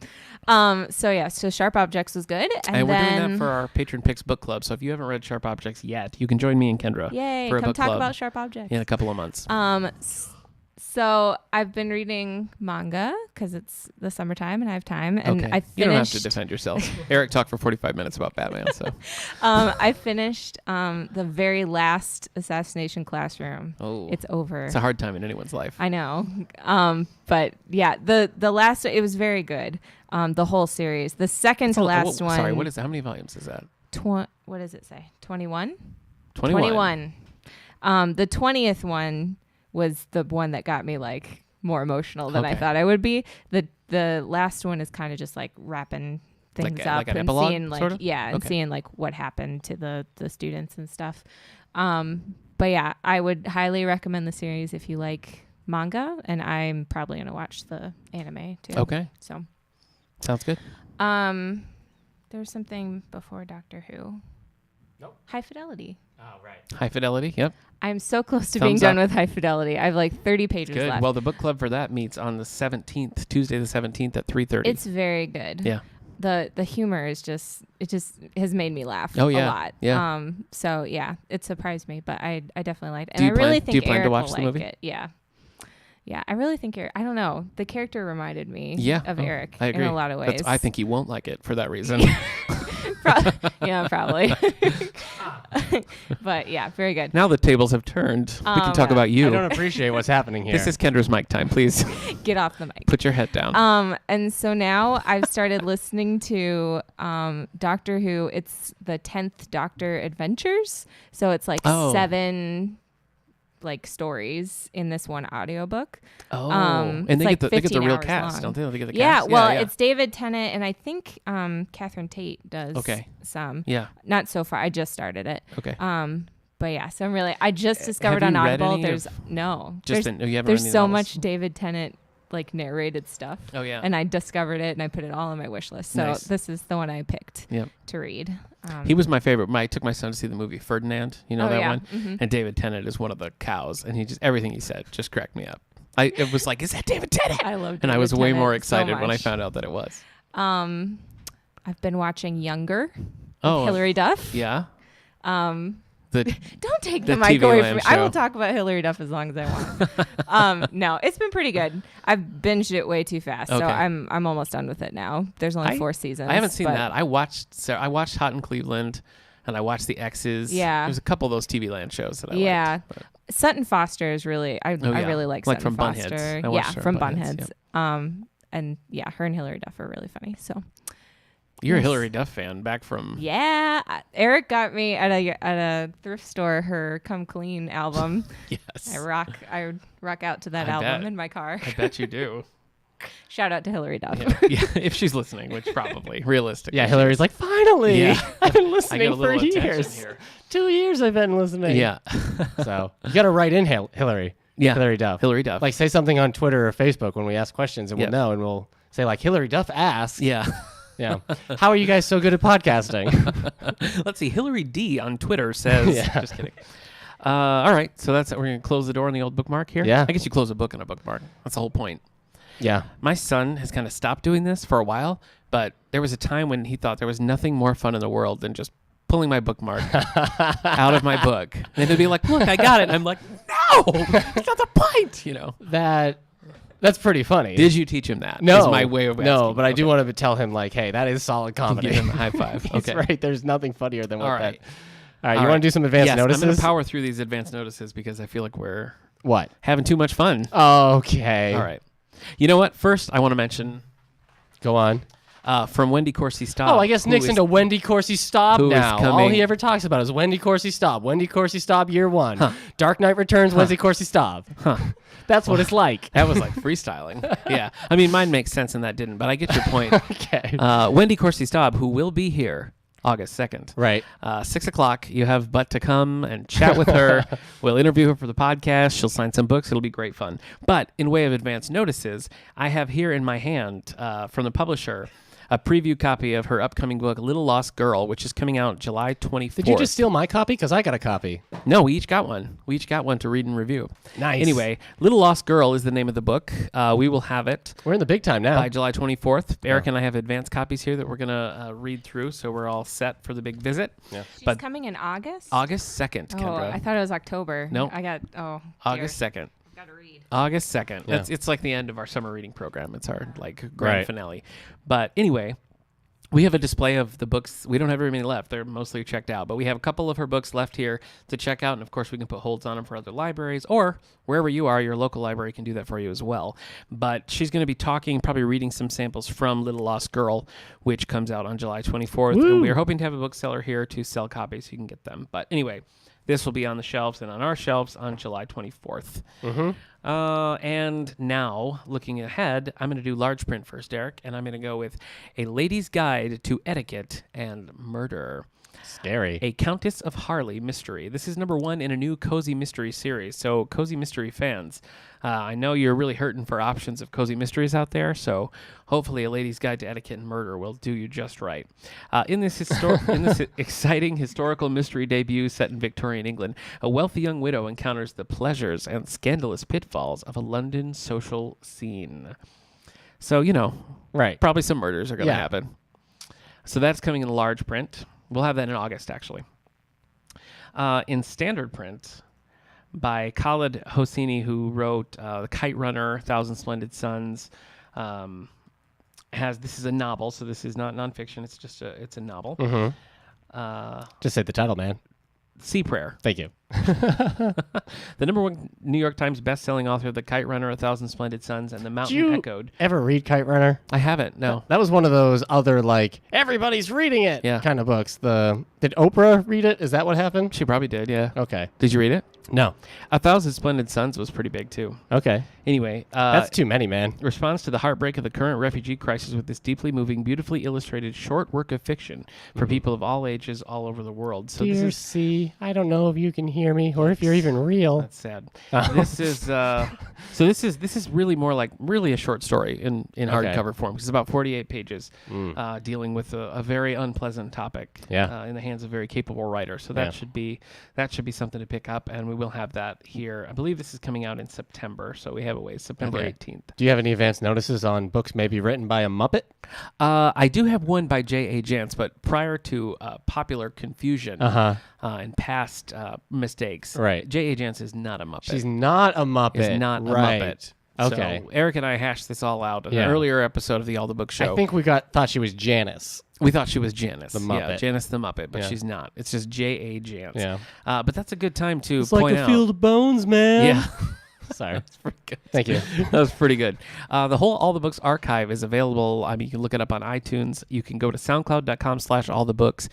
So Sharp Objects was good. And we're then, doing that for our Patron Picks book club. So if you haven't read Sharp Objects yet, you can join me and Kendra Yay, for a come book talk club about Sharp Objects. in a couple of months. So I've been reading manga because it's the summertime and I have time. And Okay. I finished. You don't have to defend yourself. Eric talked for 45 minutes about Batman, so. I finished the very last Assassination Classroom. Oh. It's over. It's a hard time in anyone's life. I know. But yeah, the last, it was very good. The whole series. The second to last one. Sorry, how many volumes is that? What does it say? 21? 21. The 20th one was the one that got me like more emotional than I Okay. thought I would be. The last one is kind of just like wrapping things up like an and epilogue, seeing like sort of? and Okay. seeing like what happened to the students and stuff. But yeah, I would highly recommend the series if you like manga, and I'm probably gonna watch the anime too. Okay. So Sounds good. there was something before Doctor Who. Nope. High Fidelity. Oh, right. High Fidelity. Yep. I'm so close to being Thumbs done up. with High Fidelity. I have like 30 pages Good. left. Well, the book club for that meets on the 17th, Tuesday the 17th at 3:30. It's very good. Yeah. The humor is just has made me laugh Oh, yeah. a lot. Yeah. So yeah, it surprised me, but I definitely liked it. Do And you I really plan- think do you plan to Eric watch will the like movie? it. Yeah. Yeah, I really think I don't know. The character reminded me of Oh, Eric I agree. in a lot of ways. I think he won't like it for that reason. yeah, probably. But yeah, very good. Now the tables have turned. We can talk Yeah. about you. I don't appreciate what's happening here. This is Kendra's mic time. Please Get off the mic. put your head down. And so now I've started listening to Doctor Who. It's the 10th Doctor Adventures. So it's like Oh. 7 like stories in this one audiobook. And it's they like get the 15 real hours cast, long. don't they? They get the Yeah, cast. well, it's David Tennant and I think Catherine Tate does Okay. some. Yeah. Not so far. I just started it. Okay. But yeah, so I just discovered on you read Audible any there's of- you haven't you haven't read there's any so novels? much David Tennant like narrated stuff. Oh yeah. And I discovered it and I put it all on my wish list. So Nice. this is the one I picked Yep. to read. He was my favorite. I took my son to see the movie Ferdinand. You know Oh, that yeah. one? Mhm. And David Tennant is one of the cows, and everything he said just cracked me up. It was like, is that David Tennant? I love And I was David way Tennant more so excited when I much. found out that it was. I've been watching Younger with Oh, Hilary Duff. yeah. Um, The don't take The the mic TV away Land from me. I show. will talk about Hilary Duff as long as I want. No, it's been pretty good. I've binged it way too fast, Okay. so I'm almost done with it now. There's only 4 seasons. I haven't seen but that. I watched Hot in Cleveland, and I watched The X's. Yeah. There's a couple of those TV Land shows that I Yeah. liked. But- Sutton Foster is really I yeah. really like Like Sutton from Foster. Bunheads. I Yeah, watched her from on Bunheads, Bunheads. And yeah, her and Hilary Duff are really funny. So You're a Yes. Hilary Duff fan back from. yeah, Eric got me at a thrift store her Come Clean album. Yes. I rock out to that I album bet. in my car. I bet you do. Shout out to Hilary Duff. Yeah, if she's listening, which probably, realistically. Yeah, Hillary's like, finally. Yeah. I've been I get listening a for little attention years. here. 2 years I've been listening. Yeah. So you got to write in Hillary. Yeah. Hilary Duff. Hilary Duff. Like say something on Twitter or Facebook when we ask questions and Yeah. we'll know and we'll say like Hilary Duff asked. Yeah. Yeah. How are you guys so good at podcasting? Let's see. Hillary D on Twitter says. Yeah. Just kidding. All right. So that's it. We're going to close the door on the old bookmark here. Yeah. I guess you close a book on a bookmark. That's the whole point. Yeah. My son has kind of stopped doing this for a while, but there was a time when he thought there was nothing more fun in the world than just pulling my bookmark out of my book. And he'd be like, look, I got it. And I'm like, no, that's not the point, you know. That's pretty funny. Did you teach him that? No. Is my way of asking. No, but I do Okay. want to tell him like, hey, that is solid comedy. Give him a high five. He's Okay. right. There's nothing funnier than what All right. that. All right. You want to do some advanced yes, notices? I'm going to power through these advanced notices because I feel like we're What? having too much fun. Okay. All right. You know what? First, I want to mention Go on. from Wendy Corsi Staub. Oh, I guess who Nick's is- into Wendy Corsi Staub who is now. All coming- he ever talks about is Wendy Corsi Staub. Wendy Corsi Staub year 1. Dark Knight Returns, Wendy Corsi Staub. That's what it's like. That was like freestyling. Yeah. I mean, mine makes sense and that didn't, but I get your point. Okay. Wendy Corsi Staub, who will be here August 2nd. Right. 6 o'clock. You have but to come and chat with her. We'll interview her for the podcast. She'll sign some books. It'll be great fun. But in way of advance notices, I have here in my hand from the publisher a preview copy of her upcoming book, Little Lost Girl, which is coming out July 24th. Did you just steal my copy? Because I got a copy. No, we each got one. We each got one to read and review. Nice. Anyway, Little Lost Girl is the name of the book. We will have it We're in the big time now. by July 24th. Eric and I have advanced copies here that we're going to read through, so we're all set for the big visit. Yeah. She's coming in August? August 2nd, Oh, Kendra. I thought it was October. Nope. August 2nd. Got to read. August 2nd. Yeah. It's like the end of our summer reading program. It's our grand Right. finale. But anyway, we have a display of the books. We don't have very many left. They're mostly checked out. But we have a couple of her books left here to check out. And, of course, we can put holds on them for other libraries. Or wherever you are, your local library can do that for you as well. But she's going to be talking, probably reading some samples from Little Lost Girl, which comes out on July 24th. Woo. And we are hoping to have a bookseller here to sell copies so you can get them. But anyway, this will be on the shelves and on our shelves on July 24th. Mm-hmm. And now, looking ahead, I'm going to do large print first, Derek, and I'm going to go with A Lady's Guide to Etiquette and Murder. Scary. A Countess of Harley mystery. This is number 1 in a new cozy mystery series. So, cozy mystery fans, I know you're really hurting for options of cozy mysteries out there. So, hopefully, A Lady's Guide to Etiquette and Murder will do you just right. In this exciting historical mystery debut set in Victorian England, a wealthy young widow encounters the pleasures and scandalous pitfalls of a London social scene. So, Right. probably some murders are going to Yeah. happen. So that's coming in large print. We'll have that in August, actually. In standard print, by Khaled Hosseini, who wrote The Kite Runner, Thousand Splendid Suns. This is a novel, so this is not nonfiction. It's a novel. Mm-hmm. Just say the title, man. Sea Prayer. Thank you. The number 1 New York Times best-selling author of The Kite Runner, A Thousand Splendid Suns, and The Did Mountain you Echoed. ever read Kite Runner? I haven't, no. That was one of those other, everybody's reading it kind of books. Did Oprah read it? Is that what happened? She probably did, yeah. Okay. Did you read it? No. A Thousand Splendid Suns was pretty big, too. Okay. Anyway. That's too many, man. Responds to the heartbreak of the current refugee crisis with this deeply moving, beautifully illustrated short work of fiction for people of all ages all over the world. So Dear this is C, I don't know if you can hear me or if you're even real. That's sad. This is this is really more like really a short story in hardcover form. It's about 48 pages, dealing with a very unpleasant topic. In the hands of a very capable writer. So that should be something to pick up, and we will have that here. I believe this is coming out in September, so we have a ways. September 18th. Do you have any advance notices on books maybe written by a Muppet? I do have one by J.A. Jance, but prior to popular confusion and past mistakes, right. J.A. Jance is not a Muppet. She's not a Muppet. Is not a right. Muppet. Okay. So Eric and I hashed this all out in an earlier episode of the All the Book Show. I think we thought she was Janice. We thought she was Janice. The Muppet. Yeah, Janice the Muppet, but she's not. It's just J.A. Jance. Yeah. But that's a good time to It's point like a out. field of bones, man. Yeah. Sorry. That's pretty good. Thank you. That was pretty good. The whole All the Books archive is available. I mean, you can look it up on iTunes. You can go to soundcloud.com/allthebooks,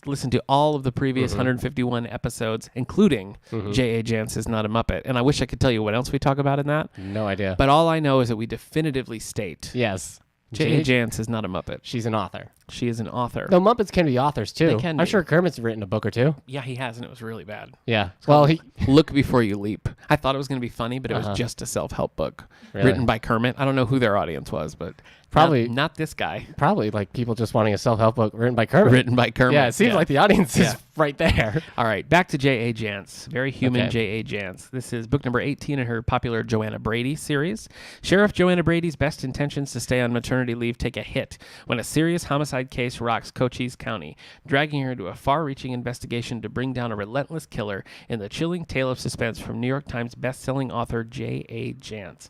listen to all of the previous 151 episodes, including J.A. Jance is not a Muppet. And I wish I could tell you what else we talk about in that. No idea. But all I know is that we definitively state yes. J.A. Jance is not a Muppet. She's an author. She is an author. Though Muppets can be authors, too. They can I'm be. sure Kermit's written a book or two. Yeah, he has, and it was really bad. Yeah. Well, he... Look Before You Leap. I thought it was going to be funny, but it was just a self-help book written by Kermit. I don't know who their audience was, but probably not this guy. Probably like people just wanting a self-help book written by Kermit. Written by Kermit. Yeah, it seems like the audience is right there. All right, back to J.A. Jance. Very human Okay. J.A. Jance. This is book number 18 in her popular Joanna Brady series. Sheriff Joanna Brady's best intentions to stay on maternity leave take a hit when a serious homicide case rocks Cochise County, dragging her into a far-reaching investigation to bring down a relentless killer in the chilling tale of suspense from New York Times best-selling author J.A. Jance.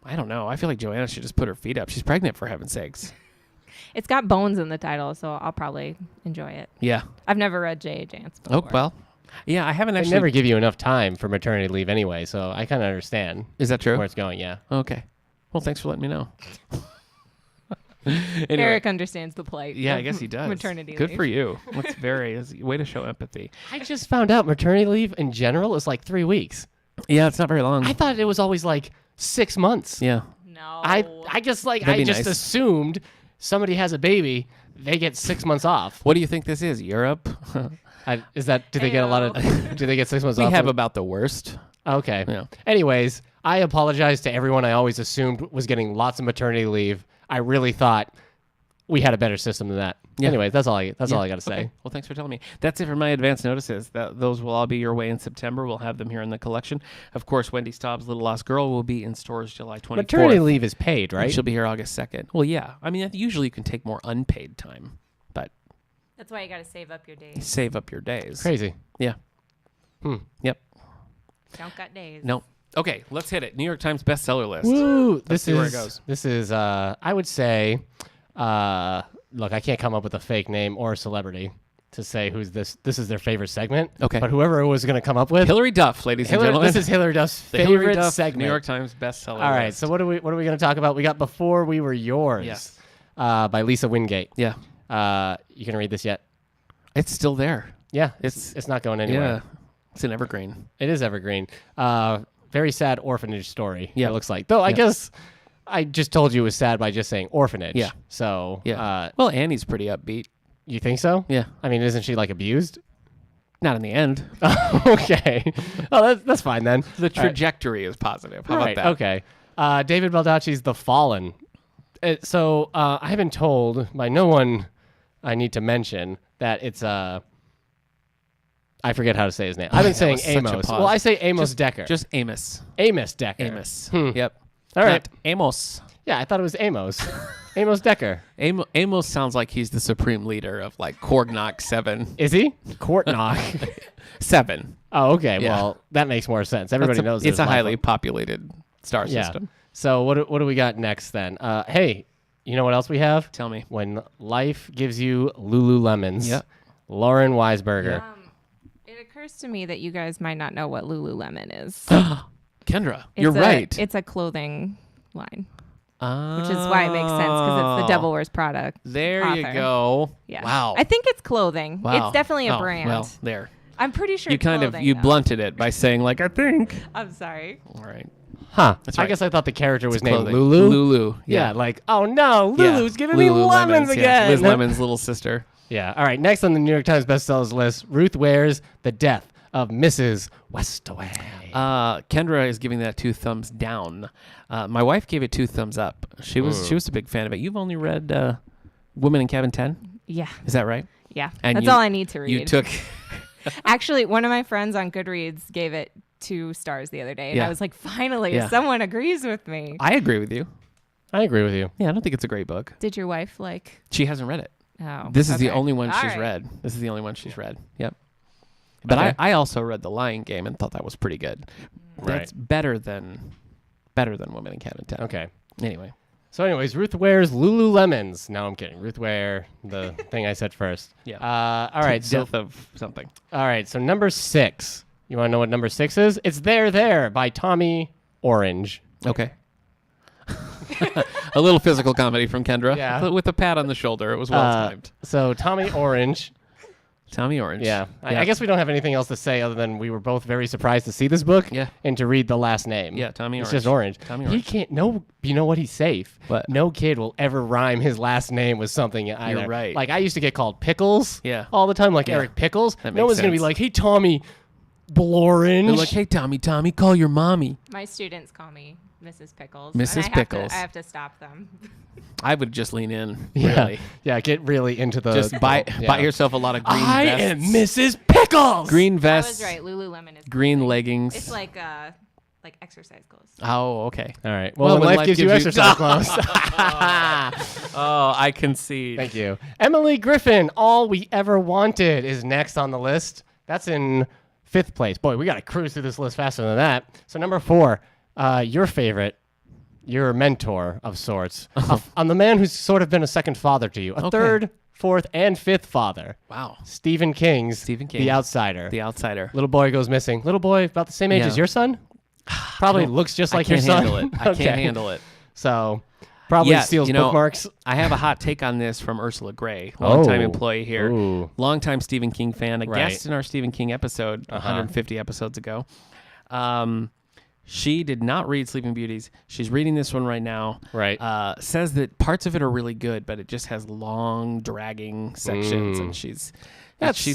I don't know. I feel like Joanna should just put her feet up. She's pregnant, for heaven's sakes. It's got bones in the title, so I'll probably enjoy it. Yeah. I've never read J.A. Jance before. Oh, well. Yeah, I haven't They actually... never give you enough time for maternity leave anyway, so I kind of understand Is that true? where it's going, yeah. Okay. Well, thanks for letting me know. Anyway. Eric understands the plight. Yeah, of I guess he does. Maternity Good leave. for you. That's way to show empathy. I just found out maternity leave in general is like 3 weeks. Yeah, it's not very long. I thought it was always like 6 months. Yeah. No. I just like, That'd I be just nice. assumed somebody has a baby, they get 6 months off. What do you think this is? Europe? Do they get a lot of, do they get 6 months We off? have about the worst. Okay. Yeah. Anyways, I apologize to everyone I always assumed was getting lots of maternity leave. I really thought we had a better system than that. Yeah. Anyways, that's all I got to say. Okay. Well, thanks for telling me. That's it for my advance notices. Those will all be your way in September. We'll have them here in the collection. Of course, Wendy Staub's Little Lost Girl will be in stores July 24th. Maternity leave is paid, right? She'll be here August 2nd. Well, yeah. I mean, usually you can take more unpaid time, but That's why you got to save up your days. save up your days. Crazy. Yeah. Yep. Don't got days. No. Okay, let's hit it. New York Times bestseller list. Woo! see where it goes. This is I would say look, I can't come up with a fake name or a celebrity to say who's this. This is their favorite segment. Okay. But whoever it was going to come up with. Hillary Duff, ladies and gentlemen. This is Hillary Duff's the Hillary favorite Duff segment. New York Times bestseller All right. list. So what are we going to talk about? We got Before We Were Yours. Yes. By Lisa Wingate. Yeah. You can read this yet? It's still there. Yeah. It's not going anywhere. Yeah. It's an evergreen. It is evergreen. Very sad orphanage story. Yeah. It looks like. Though I guess I just told you it was sad by just saying orphanage. Yeah. So Yeah. Well, Annie's pretty upbeat. you think so? Yeah. I mean, isn't she like abused? Not in the end. Okay. Oh, that's fine then. The trajectory is positive. How about that? Okay. David Baldacci's The Fallen. So I've been told by no one I need to mention that it's I forget how to say his name. I've been saying was such a Amos. pause. Well, I say Amos Decker. Just Amos. Amos Decker. Amos. Hmm. Yep. All right. Not Amos. Yeah, I thought it was Amos. Amos Decker. Amos sounds like he's the supreme leader of like Korgnok 7. Is he? Court knock. 7. Oh, okay. Yeah. Well, that makes more sense. Everybody knows it's there's a highly life populated star Yeah. system. So what do we got next then? Hey, you know what else we have? Tell me. When life gives you Lululemons. Yep. Lauren Weisberger. It occurs to me that you guys might not know what Lululemon is. Kendra, you're It's right. It's a clothing line, which is why it makes sense because it's the Devil Wears Prada. There you author. go. Yeah. Wow. I think it's clothing. Wow. It's definitely a Oh, brand. Well, there. I'm pretty sure You it's kind of clothing, you though. blunted it by saying like I think. I'm sorry. All right. Huh. That's I right. guess I thought the character was named Clothing. Lulu. Lulu. Yeah, like, oh no, Lulu's giving me Lulu lemons yeah. again. Liz Lemon's little sister. Yeah. All right. Next on the New York Times bestsellers list, Ruth Ware's The Death of Mrs. Westaway. Kendra is giving that 2 thumbs down. My wife gave it 2 thumbs up. She was a big fan of it. You've only read Woman in Cabin 10? Yeah. Is that right? Yeah. And That's you- all I need to read. You took Actually, one of my friends on Goodreads gave it 2 stars the other day, and Yeah. I was like, finally, Yeah. someone agrees with me. I agree with you. I agree with you. Yeah, I don't think it's a great book. Did your wife like? She hasn't read it. Oh, This is the okay. only one All she's right. read. This is the only one she's read. Yep. But Okay. I also read The Lion Game and thought that was pretty good. Right. That's better than Woman in Cabin 10. Okay. Anyway. So, anyways, Ruth Ware's Lululemons. No, I'm kidding. Ruth Ware, the thing I said first. Yeah. All right. So, Death of something. all right. So number 6. You want to know what number 6 is? It's There by Tommy Orange. Okay. A little physical comedy from Kendra. Yeah. With a pat on the shoulder. It was well timed. So Tommy Orange. Tommy Orange. Yeah. I guess we don't have anything else to say other than we were both very surprised to see this book. Yeah. And to read the last name. Yeah, Tommy It's Orange. just Orange. Tommy He Orange. can't. No. You know what? He's safe. What? No kid will ever rhyme his last name with something either. You're right. Like I used to get called Pickles. Yeah. All the time, like Yeah. Eric Pickles. That No makes one's gonna be sense. like, "Hey, Tommy, Blorange." They're like, hey, Tommy, call your mommy. My students call me Mrs. Pickles. Mrs. and Pickles. I have to stop them. I would just lean in. Yeah. Really. Yeah. Get really into the. Just buy yeah. yourself a lot of green I vests. am Mrs. Pickles. Green I vests. was right. Lululemon is Green clothing. leggings. It's like exercise clothes. Oh, okay. All right. Well, when life gives you exercise clothes. Oh, I concede. Thank you. Emily Griffin, All We Ever Wanted is next on the list. That's in 5th place. Boy, we got to cruise through this list faster than that. So number 4, your favorite, your mentor of sorts, on the man who's sort of been a second father to you, a Okay. 3rd, 4th, and 5th father. Wow. Stephen King's Stephen King. The Outsider. The Outsider. Little boy goes missing. Little boy about the same age Yeah. as your son? Probably looks just like your son. Handle it. I Okay. can't handle it. So probably Yeah, steals you know, bookmarks. I have a hot take on this from Ursula Gray, longtime Oh. employee here, Ooh. longtime Stephen King fan, a Right. guest in our Stephen King episode 150 episodes ago. She did not read Sleeping Beauties. She's reading this one right now. Right. Says that parts of it are really good, but it just has long, dragging sections, and she's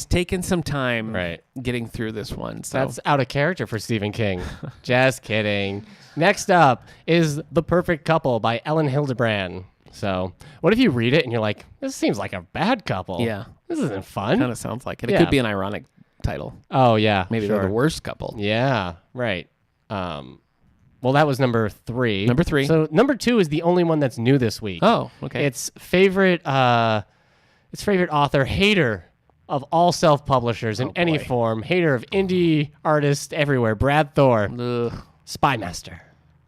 taken some time Right. getting through this one. So That's out of character for Stephen King. Just kidding. Next up is The Perfect Couple by Ellen Hildebrand. So, what if you read it and you're like, this seems like a bad couple? Yeah. This isn't fun. Kind of sounds like it. It Yeah. could be an ironic title. Oh, yeah. Maybe sure. they're the worst couple. Yeah, right. Well, that was number 3. Number 3. So number 2 is the only one that's new this week. Oh, okay. It's favorite author, hater of all self-publishers in any boy. form, hater of indie artists everywhere, Brad Thor, Ugh, Spy Master,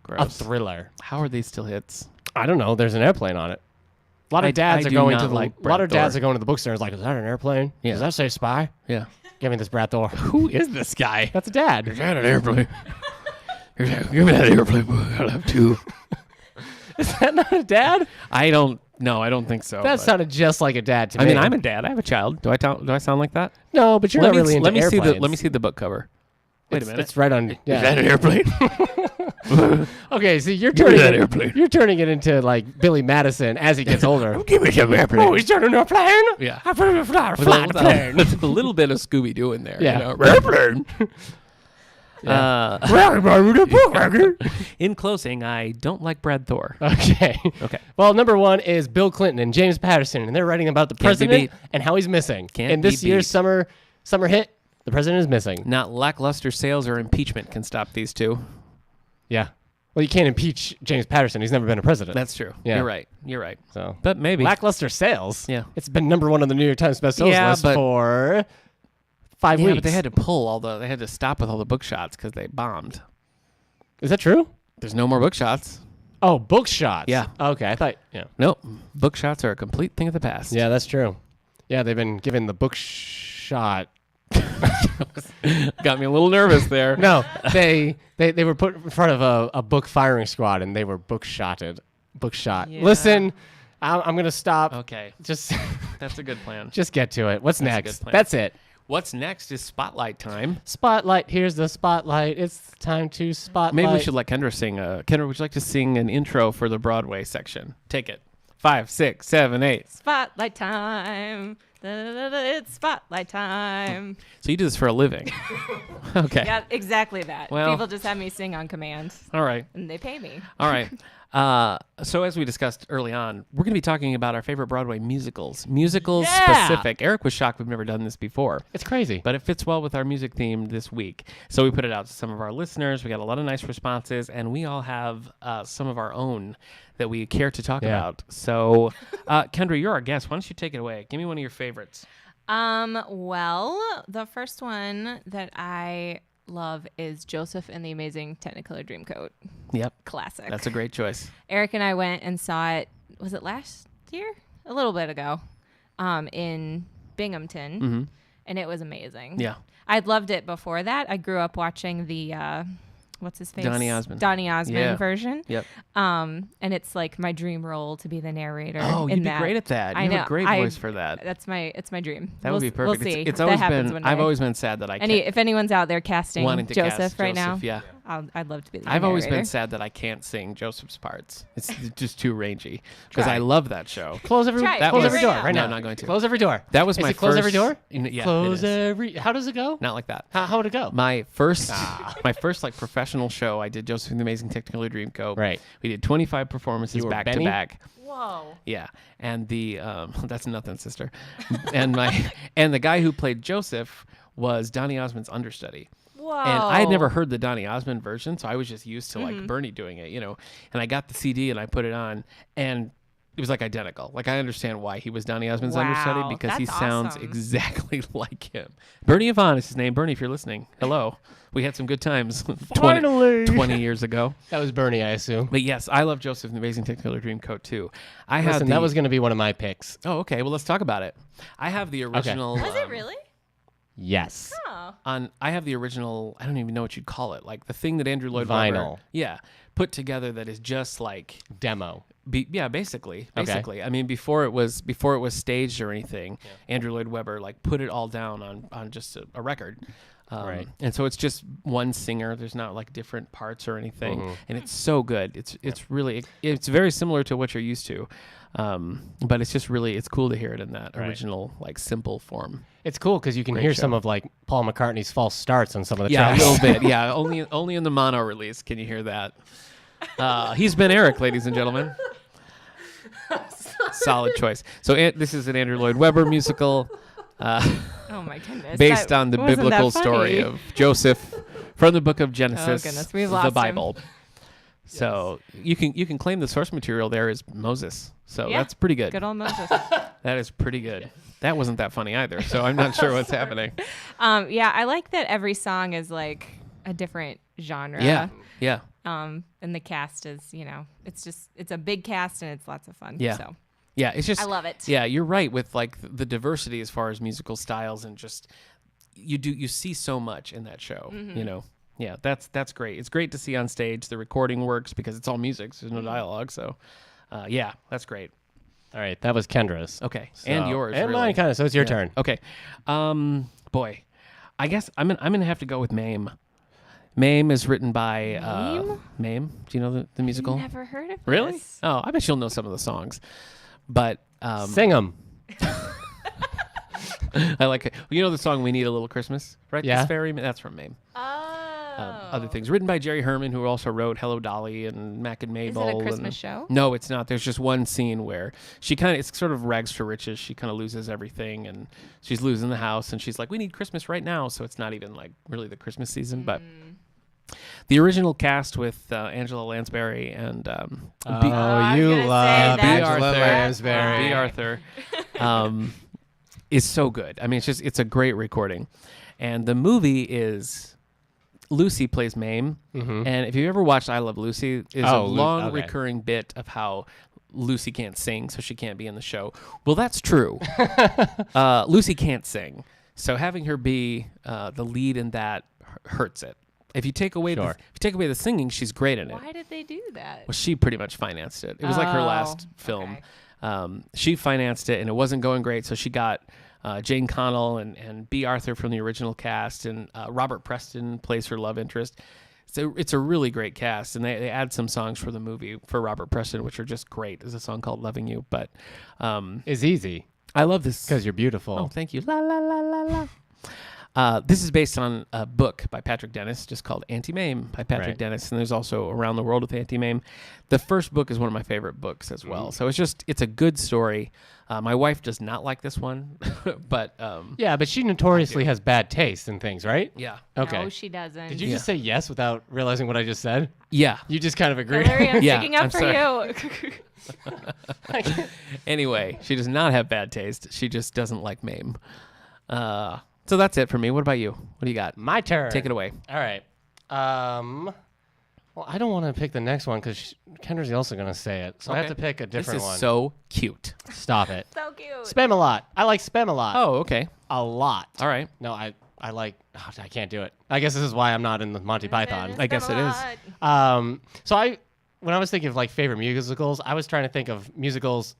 a gross. thriller. How are these still hits? I don't know. There's an airplane on it. A lot of dads I are do going not to the like a lot Brad of dads Thor. are going to the bookstore. It's like, is that an airplane? Yeah. Does that say spy? Yeah. Give me this Brad Thor. Who is this guy? That's a dad. that an airplane? Give me that airplane book. I'll have 2. Is that not a dad? I don't think so. That but- sounded just like a dad to I me. mean, I'm a dad. I have a child. Do I sound like that? no, but you're not really into let me airplanes. let me see the book cover. Wait a minute. It's right on. Yeah. Is that an airplane? Okay, so you're Give me turning that it, airplane. you're turning it into like Billy Madison as he gets older. Give me some airplane. Oh, he's turning a plane. Yeah. I put him in fly With the plane. with a little bit of Scooby Doo in there. Yeah. You know? Airplane. In closing, I don't like Brad Thor. Okay. Okay. Well, number 1 is Bill Clinton and James Patterson, and they're writing about the Can't be president beat. and how he's missing. Can't In this be year's beat. summer hit, the president is missing. Not lackluster sales or impeachment can stop these two. Yeah. Well, you can't impeach James Patterson. He's never been a president. That's true. Yeah. You're right. so. But maybe. Lackluster sales. Yeah. It's been number 1 on the New York Times bestsellers Yeah, list but- for 5 Yeah, weeks. but they had to stop with all the book shots because they bombed. Is that true? There's no more book shots. Oh, book shots. Yeah. Okay, I thought. Yeah. Nope. Book shots are a complete thing of the past. Yeah, that's true. Yeah, they've been given the book shot. Got me a little nervous there. No, they were put in front of a book firing squad, and they were book shotted. Book shot. Yeah. Listen, I'm gonna stop. Okay. Just That's a good plan. just get to it. What's That's a next? good plan. That's it. What's next is spotlight time. Spotlight. Here's the spotlight. It's time to spotlight. Maybe we should let Kendra sing. Kendra, would you like to sing an intro for the Broadway section? Take it. 5, 6, 7, 8. Spotlight time. Da-da-da-da, it's spotlight time. So you do this for a living. Okay. Yeah, exactly that. Well- People just have me sing on command, All right. and they pay me. All right. So as we discussed early on, we're going to be talking about our favorite Broadway musicals. Musicals Yeah. specific. Eric was shocked we've never done this before. It's crazy. But it fits well with our music theme this week. So we put it out to some of our listeners. We got a lot of nice responses, and we all have some of our own that we care to talk Yeah. about. So, Kendra, you're our guest. Why don't you take it away? Give me one of your favorites. Well, the first one that I love is Joseph and the Amazing Technicolor Dreamcoat. Yep. Classic. That's a great choice. Eric and I went and saw it, was it last year? A little bit ago, in Binghamton, Mm-hmm. and it was amazing. Yeah. I'd loved it before that. I grew up watching the, what's his face? Donny Osmond. Donny Osmond Yeah. version. Yep. And it's like my dream role to be the narrator. Oh, in you'd be that. great at that. I You have know. a great voice for that. It's my dream. That would be perfect. We'll see. It's if always that happens been. one day. I've always been sad that I can't. If anyone's out there casting wanting to Joseph cast right Joseph, now, yeah. I'd love to be the I've always narrator. been sad that I can't sing Joseph's parts. It's just too rangy because Try. I love that show. Close every Try it. That close was- every door right right No, now. I'm not going to. Close every door. That was Is my it close first. every door? Yeah, Close it is. every. How does it go? Not like that. How would it go? My first, my first like professional show, I did Joseph and the Amazing Technicolor Dreamcoat. Right. We did 25 performances You were back Benny? to back. Whoa. Yeah, and the that's nothing, sister. and the guy who played Joseph was Donny Osmond's understudy. Whoa. And I had never heard the Donny Osmond version, so I was just used to like Bernie doing it, you know. And I got the CD and I put it on, and it was like identical. Like I understand why he was Donny Osmond's Wow, understudy because he that's sounds awesome. exactly like him. Bernie Yvonne is his name. Bernie, if you're listening, hello. We had some good times 20 years ago. That was Bernie, I assume. But yes, I love Joseph and the Amazing Technicolor Dreamcoat too. I had Listen, the, that was going to be one of my picks. Oh, okay. Well, let's talk about it. I have the original. Was it really? Yes. Oh. I have the original. I don't even know what you'd call it. Like the thing that Andrew Lloyd Vinyl. Webber, yeah, put together that is just like Demo. yeah, basically. Okay. I mean, before it was staged or anything, Andrew Lloyd Webber like put it all down on just a record. Right. And so it's just one singer. There's not like different parts or anything, Mm-hmm. and it's so good. It's really it's very similar to what you're used to, but it's just really it's cool to hear it in that Right. original like simple form. It's cool because you can Great hear show. some of like Paul McCartney's false starts on some of the Yeah, tracks. a little bit. Yeah, only in the mono release can you hear that. He's been Eric, ladies and gentlemen. Solid choice. So this is an Andrew Lloyd Webber musical. Oh my goodness! Based That on the wasn't that biblical funny. story of Joseph from the book of Genesis, goodness, we've the lost him. Bible. So you can claim the source material there is Moses. So Yeah. that's pretty good. Good old Moses. That is pretty good. That wasn't that funny either. So I'm not sure what's happening. Yeah, I like that every song is like a different genre. Yeah. And the cast is, it's a big cast and it's lots of fun. Yeah. So Yeah. It's just I love it. Yeah, you're right with like the diversity as far as musical styles and just you see so much in that show. Mm-hmm. Yeah, that's great. It's great to see on stage. The recording works because it's all music. So there's no dialogue. So, yeah, that's great. All right, that was Kendra's. Okay, So- and yours and really. mine kind of. So it's your turn. Okay, boy, I guess I'm gonna have to go with Mame. Mame is written by Mame. Do you know the musical? Never heard of Really? this. Oh, I bet you'll know some of the songs. But Sing them. I like it. You know the song "We Need a Little Christmas," right? Yeah. This fairy, that's from Mame. Oh. Other things written by Jerry Herman, who also wrote "Hello Dolly" and "Mac and Mabel." Is it a Christmas and- show? No, it's not. There's just one scene where it's sort of rags to riches. She kind of loses everything, and she's losing the house, and she's like, "We need Christmas right now." So it's not even like really the Christmas season, but. The original cast with Angela Lansbury and Oh, I was you gonna say love that. Angela Arthur. Lansbury. B. Arthur is so good. I mean, it's a great recording. And the movie is Lucy plays Mame. Mhm. And if you ever watched I Love Lucy, is a Oh, long okay. recurring bit of how Lucy can't sing, so she can't be in the show. Well, that's true. Lucy can't sing. So having her be the lead in that hurts it. If you take away the singing, she's great in it. Why did they do that? Well, she pretty much financed it. It was like her last film. okay. She financed it, and it wasn't going great, so she got Jane Connell and B. Arthur from the original cast, and Robert Preston plays her love interest. So it's a really great cast, and they add some songs for the movie for Robert Preston, which are just great. There's a song called "Loving You," but It's easy I love this. because you're beautiful. Oh, thank you. La la la la la. This is based on a book by Patrick Dennis, just called Anti-Mame by Patrick Right. Dennis, and there's also Around the World with Anti-Mame. The first book is one of my favorite books as well. So it's a good story. My wife does not like this one, but Yeah, but she notoriously has bad taste in things, right? yeah. Okay. No, she doesn't. Did you just say yes without realizing what I just said? Yeah. You just kind of agree. Hillary, I'm Yeah, sticking up I'm for sorry. you. Anyway, she does not have bad taste. She just doesn't like Mame. So that's it for me. What about you? What do you got? My turn. Take it away. All right. Well, I don't want to pick the next one because Kendra's also going to say it. So I have to Okay. pick a different This is one. so cute. Stop it. So cute. Spam a lot. I like spam a lot. Oh, okay. A lot. All right. No, I like. Oh, I can't do it. I guess this is why I'm not in the Monty Python. I guess it is. So when I was thinking of like favorite musicals, I was trying to think of musicals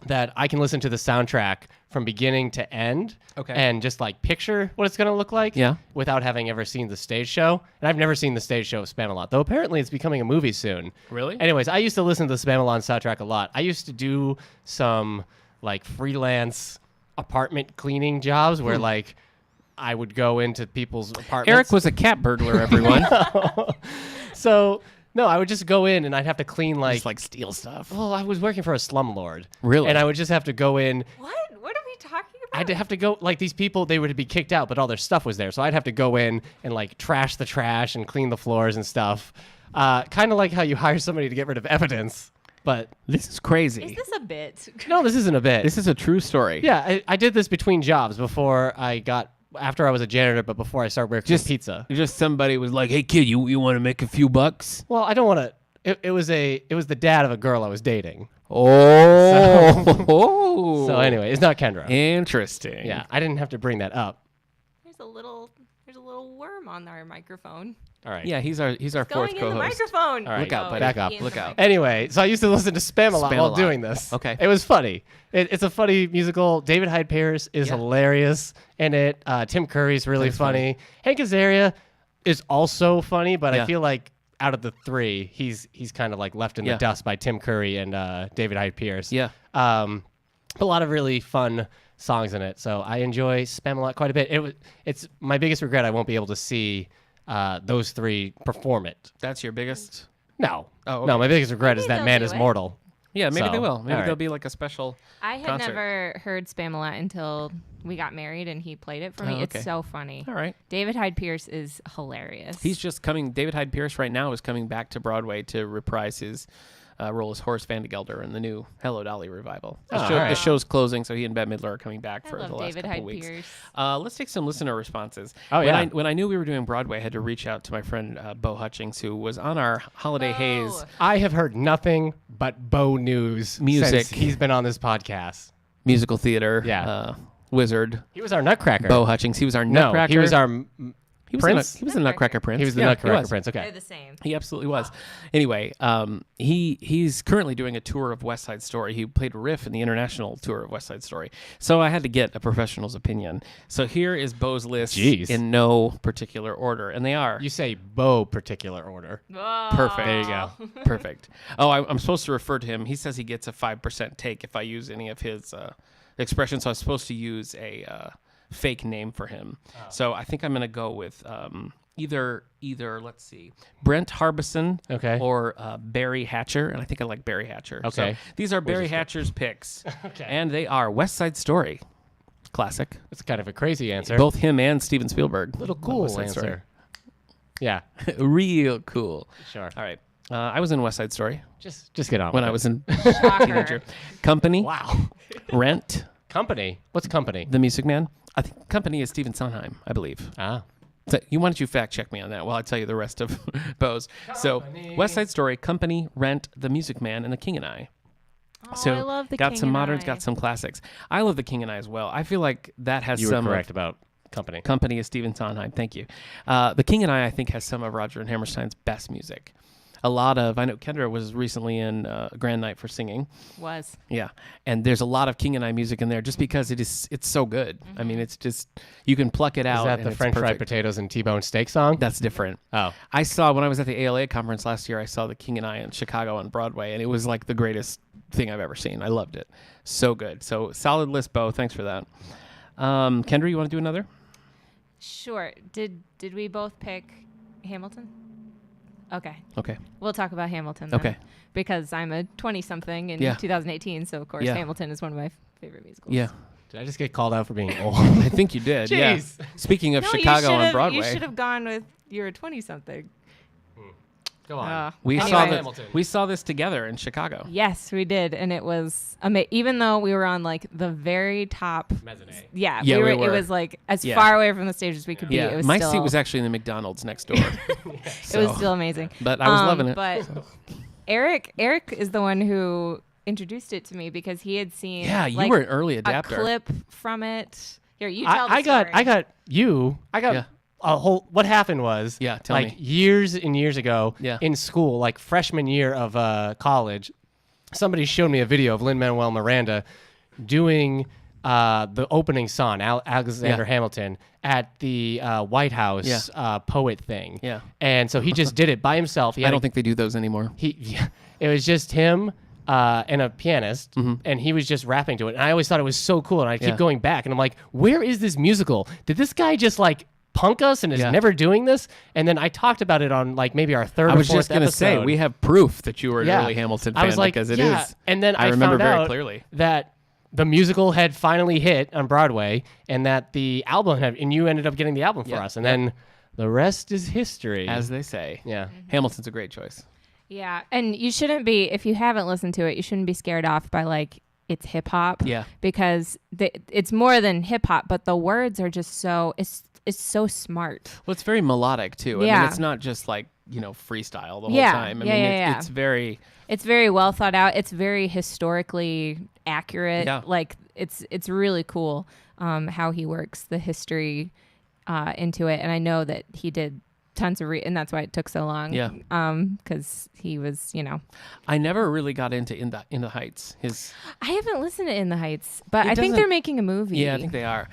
that I can listen to the soundtrack from beginning to end, Okay. and just like picture what it's gonna look like, Yeah. without having ever seen the stage show. And I've never seen the stage show of Spamalot, though apparently it's becoming a movie soon. Really? Anyways, I used to listen to the Spamalot soundtrack a lot. I used to do some like freelance apartment cleaning jobs where like I would go into people's apartments. Eric was a cat burglar, everyone. So no, I would just go in and I'd have to clean like. Just like steal stuff. Well, I was working for a slumlord. Really? And I would just have to go in. What? What are we talking about? I'd have to go, like, these people, they would be kicked out, but all their stuff was there. So I'd have to go in and, like, trash the trash and clean the floors and stuff. Kind of like how you hire somebody to get rid of evidence. But This is crazy. Is this a bit? no, this isn't a bit. This is a true story. Yeah, I did this between jobs after I was a janitor, but before I started working Just for pizza. Just somebody was like, "Hey kid, you want to make a few bucks?" Well, I don't want to. It was the dad of a girl I was dating. Oh. So anyway, it's not Kendra. Interesting. Yeah, I didn't have to bring that up. There's a little worm on our microphone. All right. Yeah, he's our fourth Going in the co-host. microphone. All right, Look out, buddy. back up. In the Look out. microphone. Anyway, so I used to listen to Spam a lot while Spam-A-Lot. doing this. Okay. It was funny. It's a funny musical. David Hyde Pierce is Yeah. hilarious in it. Tim Curry's really That's funny. Hank Azaria is also funny, but Yeah. I feel like out of the three, he's kind of like left in Yeah. the dust by Tim Curry and David Hyde Pierce. Yeah. A lot of really fun songs in it. So I enjoy Spam-A-Lot quite a bit. It's my biggest regret. I won't be able to see those three perform it. That's your biggest. No. Oh, okay. No, my biggest regret is Maybe that they'll Man do is it. Mortal. Yeah, maybe So, they will. Maybe all there'll right. be like a special. I had concert. never heard Spamalot until we got married and he played it for me. Oh, okay. It's so funny. All right. David Hyde Pierce is hilarious. He's just coming. David Hyde Pierce right now is coming back to Broadway to reprise his role as Horace Van de Gelder in the new Hello Dolly revival. The, Oh, show, all right. the show's closing, so he and Bette Midler are coming back I for love the last David couple Hyde weeks. Pierce. Let's take some listener responses. Oh, yeah. When I knew we were doing Broadway, I had to reach out to my friend Bo Hutchings, who was on our Holiday Haze I have heard nothing but Bo news Music. since he's been on this podcast. musical theater Yeah. wizard. He was our Nutcracker. Bo Hutchings. He was our no, Nutcracker. he was our he was Prince? he was the Nutcracker Prince. he was the Yeah, Nutcracker was. Prince. They're Okay. the same. He absolutely was. Anyway, he's currently doing a tour of West Side Story. He played Riff in the international tour of West Side Story. So I had to get a professional's opinion. So here is Bo's list Jeez. in no particular order, and they are You say Bo particular order. perfect. There you go. Perfect. Oh, I'm supposed to refer to him. He says he gets a 5% take if I use any of his expressions. So I was supposed to use a fake name for him. So I think I'm going to go with either let's see, Brent Harbison Okay. or Barry Hatcher, and I think I like Barry Hatcher. Okay. So these are Barry is good. Hatcher's picks. Okay. And they are West Side Story. Classic. That's kind of a crazy answer. Both him and Steven Spielberg. Little love cool West Side answer. Yeah, Story. Real cool. sure. All right. I was in West Side Story Just get on when with I it. was in Shocker. teenager. Company, Wow. Rent, Company. What's company? The Music Man. I think Company is Stephen Sondheim, I believe. Ah. So why don't you fact check me on that while I tell you the rest of Bo's. So Company. West Side Story, Company, Rent, The Music Man, and The King and I. Oh, So I love the got King some and moderns, I. got some classics. I love The King and I as well. I feel like that has You were some of- correct about company. Company is Stephen Sondheim. Thank you. The King and I think, has some of Roger and Hammerstein's best music. A lot of, I know Kendra was recently in Grand Night for Singing. Was. Yeah. And there's a lot of King and I music in there just because it's so good. I mean, it's just, you can pluck it out. Is that and the it's French fried perfect. potatoes and T-bone steak song? That's different. Oh. I saw, when I was at the ALA conference last year, I saw The King and I in Chicago on Broadway, and it was like the greatest thing I've ever seen. I loved it. So good. So solid list, Bo. Thanks for that. Kendra, you want to do another? Sure. Did we both pick Hamilton? Okay. Okay. We'll talk about Hamilton then. Okay. Because I'm a 20-something in Yeah. 2018, so of course Yeah. Hamilton is one of my favorite musicals. Yeah. Did I just get called out for being old? I think you did. Yeah. Jeez. Speaking of No, Chicago on You Broadway, should have gone with you're a 20-something. Go on. we Anyway. saw Hamilton. we saw this together in Chicago. Yes, we did, and it was even though we were on like the very top. Mezzanine. Yeah, Yeah, we were. It was like as Yeah. far away from the stage as we could be. Yeah, It was my still, seat was actually in the McDonald's next door. It was still amazing. But I was loving it. But Eric is the one who introduced it to me because he had seen. Yeah, you like, were an early a adapter. clip from it. Here, you tell the I got story. a whole, what happened was Yeah, tell like me. years and years ago Yeah. in school, like freshman year of college, somebody showed me a video of Lin-Manuel Miranda doing the opening song, Alexander Yeah. Hamilton, at the White House Yeah. poet thing. Yeah. And so he just did it by himself. He I had don't a- think they do those anymore. it was just him and a pianist, and he was just rapping to it. And I always thought it was so cool. And I keep Mm-hmm. Yeah. going back, and I'm like, where is this musical? Did this guy just like punk us and is Yeah. never doing this? And then I talked about it on like maybe our third I or was fourth just gonna say episode. we have proof that you were an Yeah. early Hamilton fan I was like, because it yeah. is. And then I remember found very out clearly. that the musical had finally hit on Broadway, and that the album had, and you ended up getting the album for Yeah. us. And then the rest is history. As they say. yeah. Hamilton's a great choice. Yeah, and you shouldn't be if you haven't listened to it. You shouldn't be scared off by like it's hip hop. Yeah. because it's more than hip hop, but the words are just so it's so smart. Well, it's very melodic too. I Yeah. mean, it's not just like, freestyle the whole Yeah. time. I Yeah, mean, yeah. it's very It's very well thought out. It's very historically accurate. Yeah. Like it's really cool how he works the history into it. And I know that he did tons of and that's why it took so long. Yeah. Because he was, I never really got into In the Heights. I haven't listened to In the Heights, but It I think doesn't- they're making a movie. Yeah, I think they are.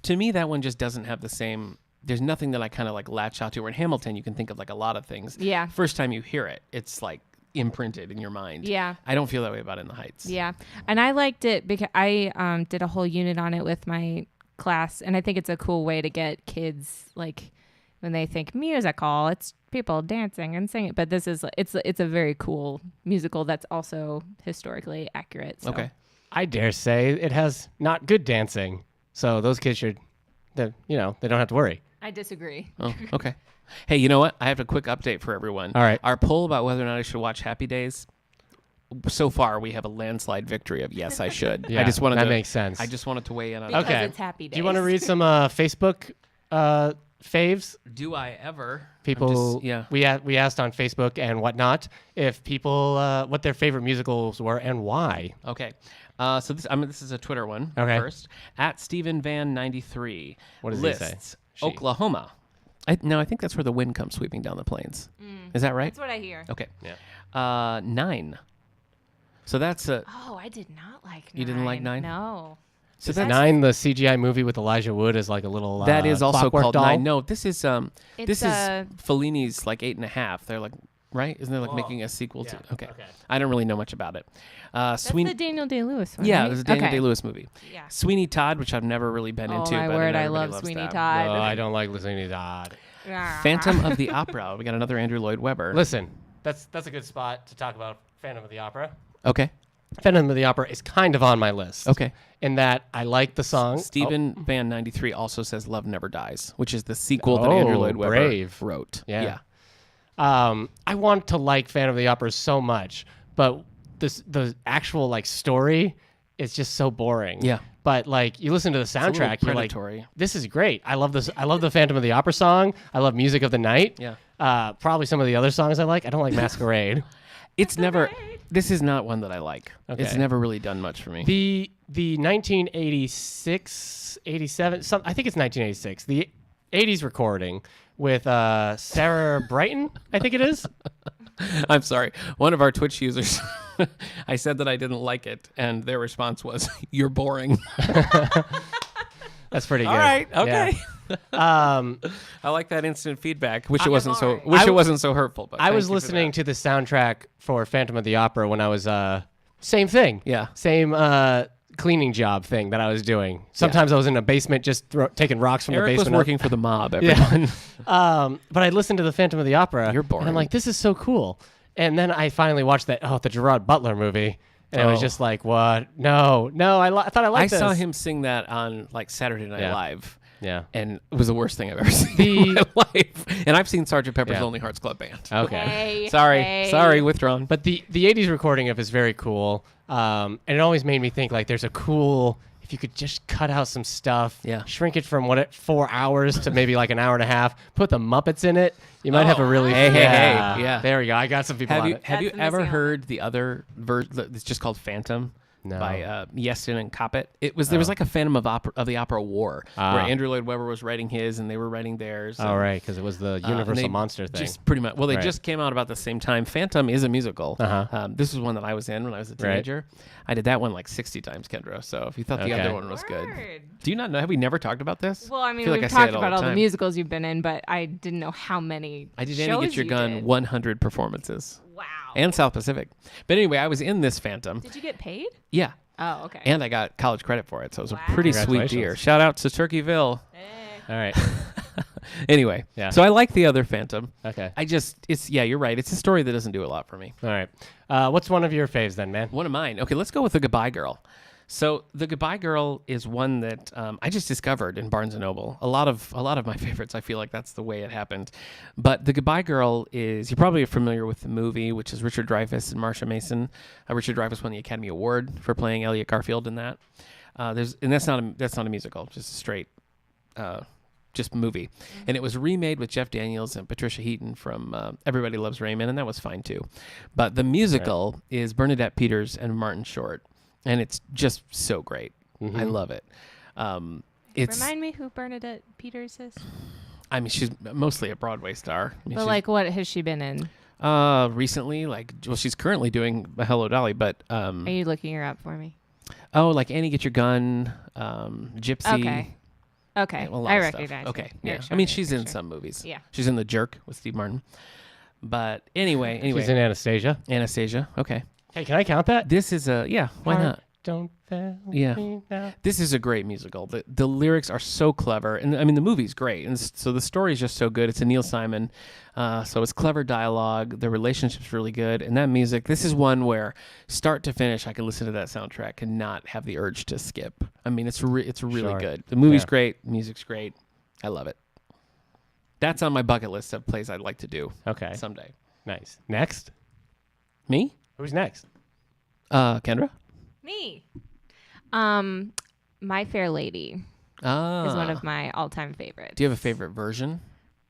To me, that one just doesn't have the same. There's nothing that I kind of like latch out to. Where in Hamilton, you can think of like a lot of things. Yeah. First time you hear it, it's like imprinted in your mind. Yeah. I don't feel that way about In the Heights. Yeah. And I liked it because I did a whole unit on it with my class, and I think it's a cool way to get kids like when they think musical, it's people dancing and singing. But this is it's a very cool musical that's also historically accurate. So. Okay. I dare say it has not good dancing, so those kids they don't have to worry. I disagree. Oh, okay. Hey, you know what? I have a quick update for everyone. All right. Our poll about whether or not I should watch Happy Days. So far, we have a landslide victory of yes, I should. Yeah, I just wanted that to, makes sense. I just wanted to weigh in on Because that. Okay. it's Happy Days. Do you want to read some Facebook faves? Do I ever? People, yeah. we asked on Facebook and whatnot if people what their favorite musicals were and why. Okay. So this is a Twitter one Okay. first. At Stephen Van 93 What does he say? lists She. Oklahoma. I think that's where the wind comes sweeping down the plains. Is that right? That's what I hear. Okay. Yeah. 9. So that's a. Oh, I did not like 9. You didn't like 9? No. So Is that's 9 the CGI movie with Elijah Wood as like a little that is also clockwork called doll? 9. No, this is It's Fellini's like 8.5. They're like right? Isn't there like making a sequel to? Okay. I don't really know much about it. That's Sweeney. the Daniel Day-Lewis one, Yeah, right? it was a Daniel Okay. Day-Lewis movie. Yeah. Sweeney Todd, which I've never really been Oh, into. my but word, I everybody love loves Sweeney that. Todd. No, I don't like listening to that. Phantom of the Opera. We got another Andrew Lloyd Webber. Listen, that's a good spot to talk about Phantom of the Opera. Okay. Phantom of the Opera is kind of on my list. Okay. In that I like the song. Stephen Van 93 also says Love Never Dies, which is the sequel that Oh, Andrew Lloyd Webber brave. wrote. Yeah. I want to like Phantom of the Opera so much, but the actual like story is just so boring. Yeah. But like you listen to the soundtrack, you're like, predatory. this is great. I love this. I love the Phantom of the Opera song. I love Music of the Night. Yeah. Probably some of the other songs I like. I don't like Masquerade. It's never. This is not one that I like. Okay. It's never really done much for me. The 1986, 87, I think it's 1986. The 80s recording with Sarah Brighton, I think it is. I'm sorry. One of our Twitch users, I said that I didn't like it, and their response was, "You're boring." That's pretty good. All right. Okay. Yeah. I like that instant feedback. Wish it I'm wasn't so. boring. Wish I it wasn't so hurtful. But I thank was you for listening that. to the soundtrack for Phantom of the Opera when I was same thing. Yeah. Same cleaning job thing that I was doing. Sometimes I was in a basement just taking rocks from Eric the was basement. working for the mob. Everyone. But I listened to the Phantom of the Opera. You're boring. And I'm like, this is so cool. And then I finally watched the Gerard Butler movie. And I was Oh. just like, what? No. I thought I I liked this. saw him sing that on like Saturday Night Yeah. Live. Yeah. And it was the worst thing I've ever seen in my life. And I've seen Sgt. Pepper's Yeah. Lonely Hearts Club Band. Okay. Hey, Sorry, hey. withdrawn. But the 80s recording of it is very cool. And it always made me think like there's a cool, if you could just cut out some stuff, Yeah. shrink it from 4 hours to maybe like an hour and a half, put the Muppets in it, you might have a really Hey, yeah. There we go. I got some people Have on you it. have you That's the ever missing heard the other version? It's just called Phantom. No. By Yeston and Coppett. There was like a Phantom of the Opera war where Andrew Lloyd Webber was writing his and they were writing theirs. Oh, right, because it was the and Universal they Monster thing. Just pretty much. Well, they Right. just came out about the same time. Phantom is a musical. Uh-huh. This was one that I was in when I was a teenager. I did that one like 60 times, Kendra. So if you thought the Okay. other one was good, Word. do you not know? Have we never talked about this? Well, I mean, feel like we've I say talked it all about the all the time. musicals you've been in, but I didn't know how many. I did shows Annie Get Your you Gun did. 100 performances Wow. and South Pacific. But anyway, I was in this Phantom. Did you get paid? Yeah. Oh, okay. And I got college credit for it, so it was Wow. a pretty sweet Congratulations. year. Shout out to Turkeyville. All right. Anyway, Yeah. so I like the other Phantom. Okay. You're right. It's a story that doesn't do a lot for me. All right. What's one of your faves then, man? One of mine. Okay, let's go with The Goodbye Girl. So The Goodbye Girl is one that I just discovered in Barnes & Noble. A lot of my favorites, I feel like that's the way it happened. But The Goodbye Girl is, you're probably familiar with the movie, which is Richard Dreyfuss and Marsha Mason. Richard Dreyfuss won the Academy Award for playing Elliot Garfield in that. That's not a musical, just a straight just movie. And it was remade with Jeff Daniels and Patricia Heaton from Everybody Loves Raymond, and that was fine too. But the musical is Bernadette Peters and Martin Short. And it's just so great. Mm-hmm. I love it. It's. Remind me who Bernadette Peters is. I mean, she's mostly a Broadway star. I mean, But like, what has she been in? recently, she's currently doing Hello Dolly, but Are you looking her up for me? like Annie Get Your Gun, Gypsy. Okay. Okay. Yeah, a lot I of stuff. recognize. Okay, her. yeah. Sure, I mean, yeah, she's for in sure. some movies. Yeah. She's in The Jerk with Steve Martin. But anyway, She's in Anastasia. Anastasia. Okay. Hey, can I count that? This is why Hard. not? Don't fail Yeah. me now. This is a great musical. The lyrics are so clever, and I mean the movie's great, and so the story is just so good. It's a Neil Simon, so it's clever dialogue. The relationship's really good, and that music. This is one where start to finish, I can listen to that soundtrack and not have the urge to skip. I mean, it's really Sure. good. The movie's Yeah. great, music's great. I love it. That's on my bucket list of plays I'd like to do Okay. someday. Nice. Next. Me? Who's next? Kendra? Me. My Fair Lady is one of my all-time favorites. Do you have a favorite version?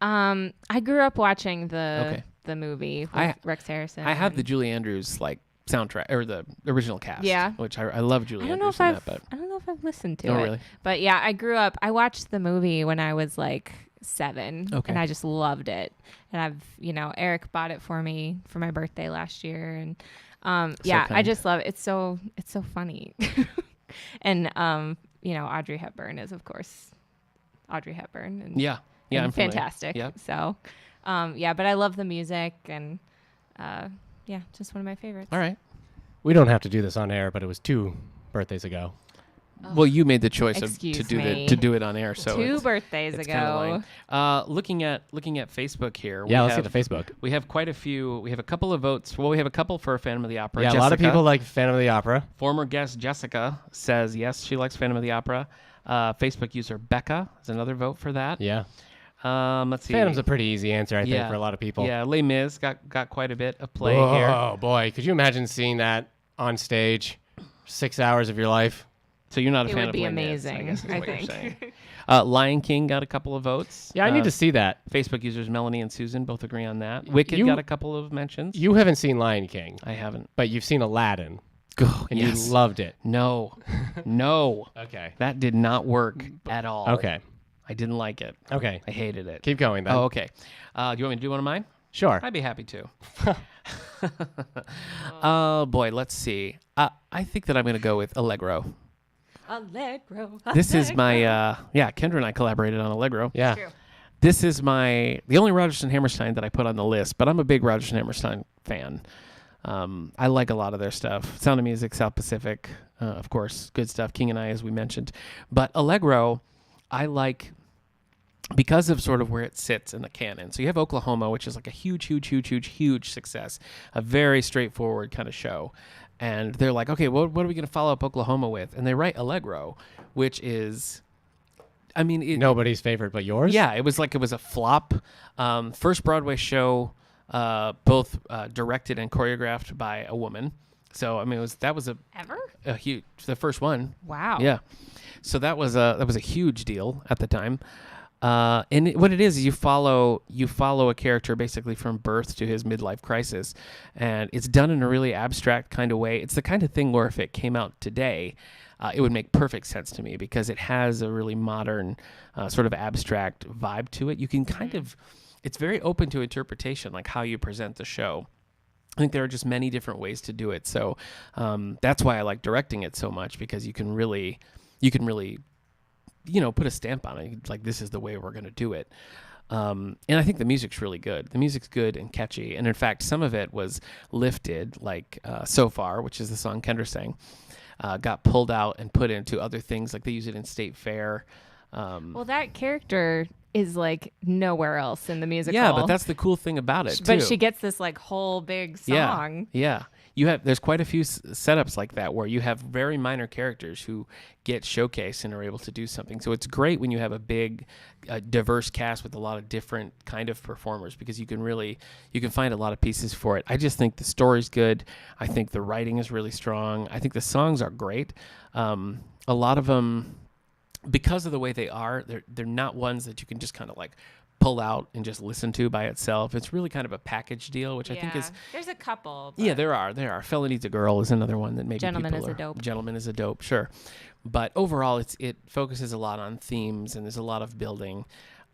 I grew up watching the movie with Rex Harrison. I have and- the Julie Andrews soundtrack or the original cast. Yeah. Which I love Julie I don't know Andrews if in I've that, but I don't know if I've listened to Oh, it. really? But yeah, I grew up. I watched the movie when I was like 7, Okay. and I just loved it. And Eric bought it for me for my birthday last year, and I kind. just love it. It's so funny, and Audrey Hepburn is of course Audrey Hepburn, and yeah, and I'm familiar. fantastic. Yep. So, but I love the music, and just one of my favorites. All right. We don't have to do this on air, but it was 2 birthdays ago. Well, you made the choice to Excuse do me. to do it on air, so 2 it's birthdays kinda ago. lame. Looking at Facebook here, Yeah, we let's have, get to Facebook. we have quite a few. We have a couple of votes. Well, we have a couple for Phantom of the Opera. Yeah, a lot of Jessica, people like Phantom of the Opera. Former guest Jessica says yes, she likes Phantom of the Opera. Facebook user Becca is another vote for that. Yeah. Let's see. Phantom's a pretty easy answer, I think, Yeah. for a lot of people. Yeah, Les Mis got quite a bit of play here. Oh, boy. Could you imagine seeing that on stage? 6 hours of your life? So you're not a It fan would of be Les Mis, amazing, guess is I what you're think. saying. Lion King got a couple of votes. Yeah, I need to see that. Facebook users Melanie and Susan both agree on that. Wicked You- got a couple of mentions. You haven't seen Lion King, I haven't. but you've seen Aladdin, Oh, and yes. you loved it. No, no, Okay. that did not work at all. Okay. I didn't like it. Okay. I hated it. Keep going, then. Oh, okay. Do you want me to do one of mine? Sure. I'd be happy to. Oh boy, let's see. I think that I'm going to go with Allegro. Allegro. This is my Kendra and I collaborated on Allegro. Yeah. True. This is the only Rodgers and Hammerstein that I put on the list, but I'm a big Rodgers and Hammerstein fan. I like a lot of their stuff. Sound of Music, South Pacific, of course, good stuff. King and I, as we mentioned. But Allegro, I like because of sort of where it sits in the canon. So you have Oklahoma, which is like a huge success, a very straightforward kind of show. And they're like, okay, what are we going to follow up Oklahoma with? And they write Allegro, which is, I mean, Nobody's favorite but yours? yeah, it was a flop. First Broadway show, both directed and choreographed by a woman. So I mean, that was Ever? a huge, the first one. Wow. Yeah. So that was a huge deal at the time. What it is you follow a character basically from birth to his midlife crisis, and it's done in a really abstract kind of way. It's the kind of thing where if it came out today, it would make perfect sense to me because it has a really modern sort of abstract vibe to it. You can it's very open to interpretation, like how you present the show. I think there are just many different ways to do it. So that's why I like directing it so much, because you can really put a stamp on it. Like, this is the way we're going to do it. And I think the music's really good. The music's good and catchy. And in fact, some of it was lifted, like So Far, which is the song Kendra sang, got pulled out and put into other things. Like they use it in State Fair. Well, that character is like nowhere else in the musical. Yeah, but that's the cool thing about it, too. But she gets this like whole big song. Yeah. There's quite a few setups like that where you have very minor characters who get showcased and are able to do something. So it's great when you have a big, diverse cast with a lot of different kind of performers, because you can find a lot of pieces for it. I just think the story's good. I think the writing is really strong. I think the songs are great. A lot of them, because of the way they are, they're not ones that you can just kind of like pull out and just listen to by itself. It's really kind of a package deal, which I think is... There's a couple. Yeah, there are. Fella Needs a Girl is another one that maybe Gentleman people is a are... Dope. Gentleman is a Dope, sure. But overall, it focuses a lot on themes, and there's a lot of building.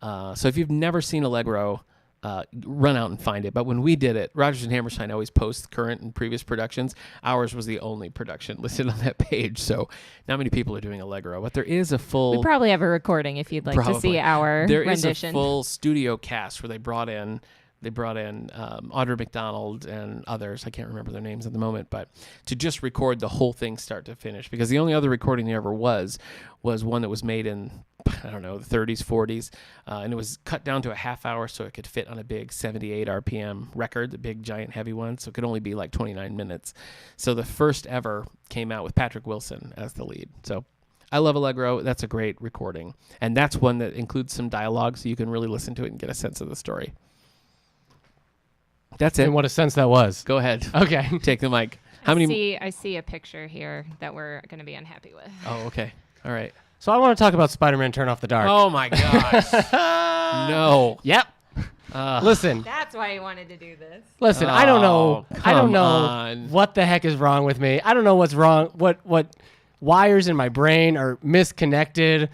So if you've never seen Allegro, run out and find it. But when we did it, Rodgers and Hammerstein always posts current and previous productions. Ours was the only production listed on that page, so not many people are doing Allegro. But there is a full... We probably have a recording if you'd like to see Probably. our There is rendition. a full studio cast where they brought in They brought in Audra McDonald and others. I can't remember their names at the moment, but to just record the whole thing start to finish, because the only other recording there ever was one that was made in, I don't know, the 30s, 40s, and it was cut down to a half hour so it could fit on a big 78 RPM record, the big giant heavy one, so it could only be like 29 minutes. So the first ever came out with Patrick Wilson as the lead. So I love Allegro. That's a great recording, and that's one that includes some dialogue, so you can really listen to it and get a sense of the story. That's it. And what a sense that was. Go ahead. Okay. Take the mic. I see a picture here that we're going to be unhappy with. Oh, okay. All right. So I want to talk about Spider-Man Turn Off the Dark. Oh, my gosh. No. Yep. Listen. That's why you wanted to do this. Listen, I don't know. I don't come know on. what the heck is wrong with me. I don't know what's wrong. What wires in my brain are misconnected.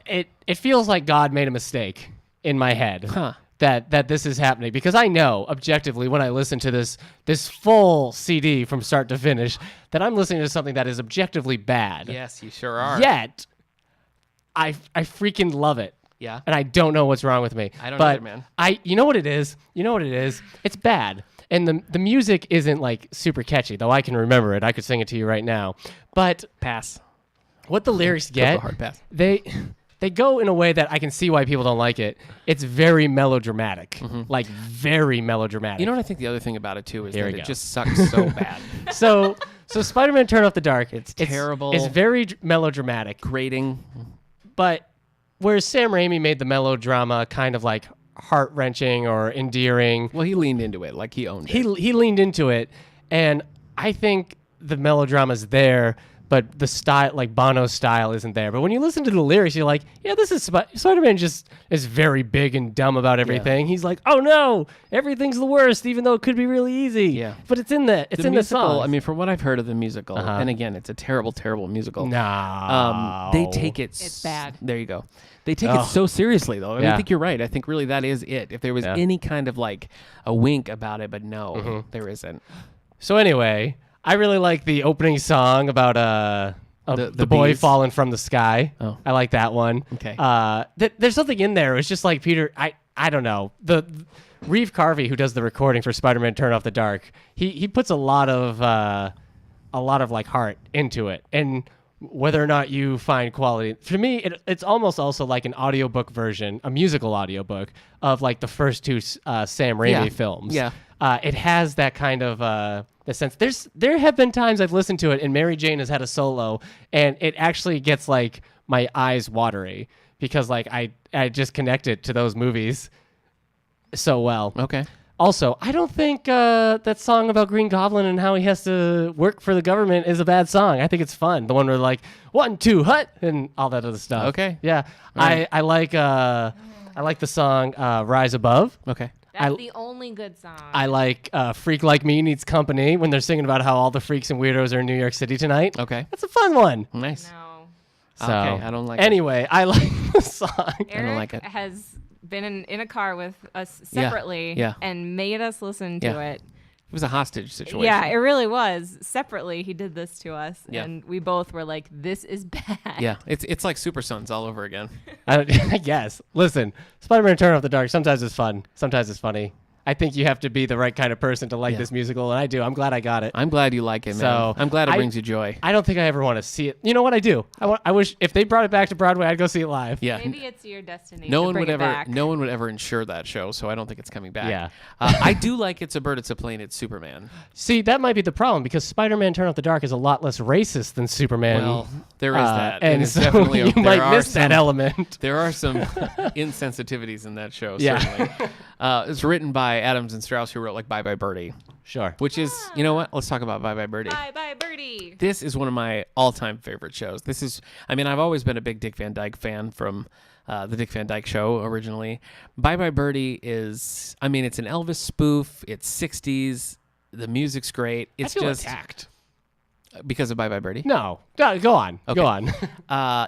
It feels like God made a mistake in my head. Huh. That this is happening, because I know objectively when I listen to this full CD from start to finish that I'm listening to something that is objectively bad. Yes, you sure are. Yet I freaking love it. Yeah. And I don't know what's wrong with me. I don't but either, man. you know what it is? It's bad. And the music isn't like super catchy, though I can remember it. I could sing it to you right now. But Pass. what the lyrics Go for get, a hard pass. they go in a way that I can see why people don't like it. It's very melodramatic, like very melodramatic. You know what I think the other thing about it, too, is Here that we it go. just sucks so bad. So Spider-Man Turn Off the Dark. It's terrible. It's very melodramatic. Grating. But whereas Sam Raimi made the melodrama kind of like heart-wrenching or endearing, Well, he leaned into it. Like, he owned it. he leaned into it, and I think the melodrama's there, but the style, like Bono's style, isn't there. But when you listen to the lyrics, you're like, yeah, this is Spider-Man just is very big and dumb about everything. He's like, oh no, everything's the worst, even though it could be really easy. Yeah. But it's in the musical, the song. I mean, from what I've heard of the musical, Uh-huh. and again, it's a terrible, terrible musical. No. They take it. It's bad. There you go. They take it so seriously, though. I mean, Yeah. I think you're right. I think really that is it. If there was any kind of like a wink about it, but no, there isn't. So anyway, I really like the opening song about the boy bees. falling from the sky. Oh. I like that one. Okay. There's something in there. It's just like Peter. I don't know. The Reeve Carvey, who does the recording for Spider-Man Turn Off the Dark, he puts a lot of like heart into it. And whether or not you find quality, for me, it's almost also like an audiobook version, a musical audiobook of like the first two Sam Raimi films. Yeah. It has that kind of the sense. There have been times I've listened to it and Mary Jane has had a solo, and it actually gets like my eyes watery because like I just connect it to those movies so well. Okay. Also, I don't think that song about Green Goblin and how he has to work for the government is a bad song. I think it's fun. The one where like 1, 2, hut, and all that other stuff. Okay. Yeah. Right. I like the song Rise Above. Okay. That's the only good song. I like Freak Like Me Needs Company when they're singing about how all the freaks and weirdos are in New York City tonight. Okay. That's a fun one. Nice. No. So, Okay, I don't like it. Anyway, I like the song. Eric like it. has been in a car with us separately Yeah. and made us listen to Yeah. it. It was a hostage situation. Yeah, it really was. Separately, he did this to us, Yeah. and we both were like, "This is bad." Yeah. It's like Super Sons all over again. I guess. Listen, Spider-Man Turn Off the Dark, sometimes it's fun. Sometimes it's funny. I think you have to be the right kind of person to like this musical, and I do. I'm glad I got it. I'm glad you like it, man. So, I'm glad it I- brings you joy. I don't think I ever want to see it. You know what I do? I wish if they brought it back to Broadway, I'd go see it live. Yeah. Maybe it's your destiny. No to one bring would it ever. back. No one would ever insure that show, so I don't think it's coming back. Yeah. I do like It's a Bird, It's a Plane, It's Superman. See, that might be the problem because Spider-Man Turn Off the Dark is a lot less racist than Superman. Well, there is that, and it's so definitely you there might are miss that some- element. There are some insensitivities in that show. Yeah. Certainly. It's written by Adams and Strauss, who wrote like Bye Bye Birdie, Sure. which is, you know what? Let's talk about Bye Bye Birdie. Bye, bye, birdie. This is one of my all-time favorite shows. This is, I mean, I've always been a big Dick Van Dyke fan from the Dick Van Dyke Show originally. Bye Bye Birdie is, I mean, it's an Elvis spoof. It's 60s. The music's great. It's I feel just attacked. because of Bye Bye Birdie. No, go on. Okay. Go on.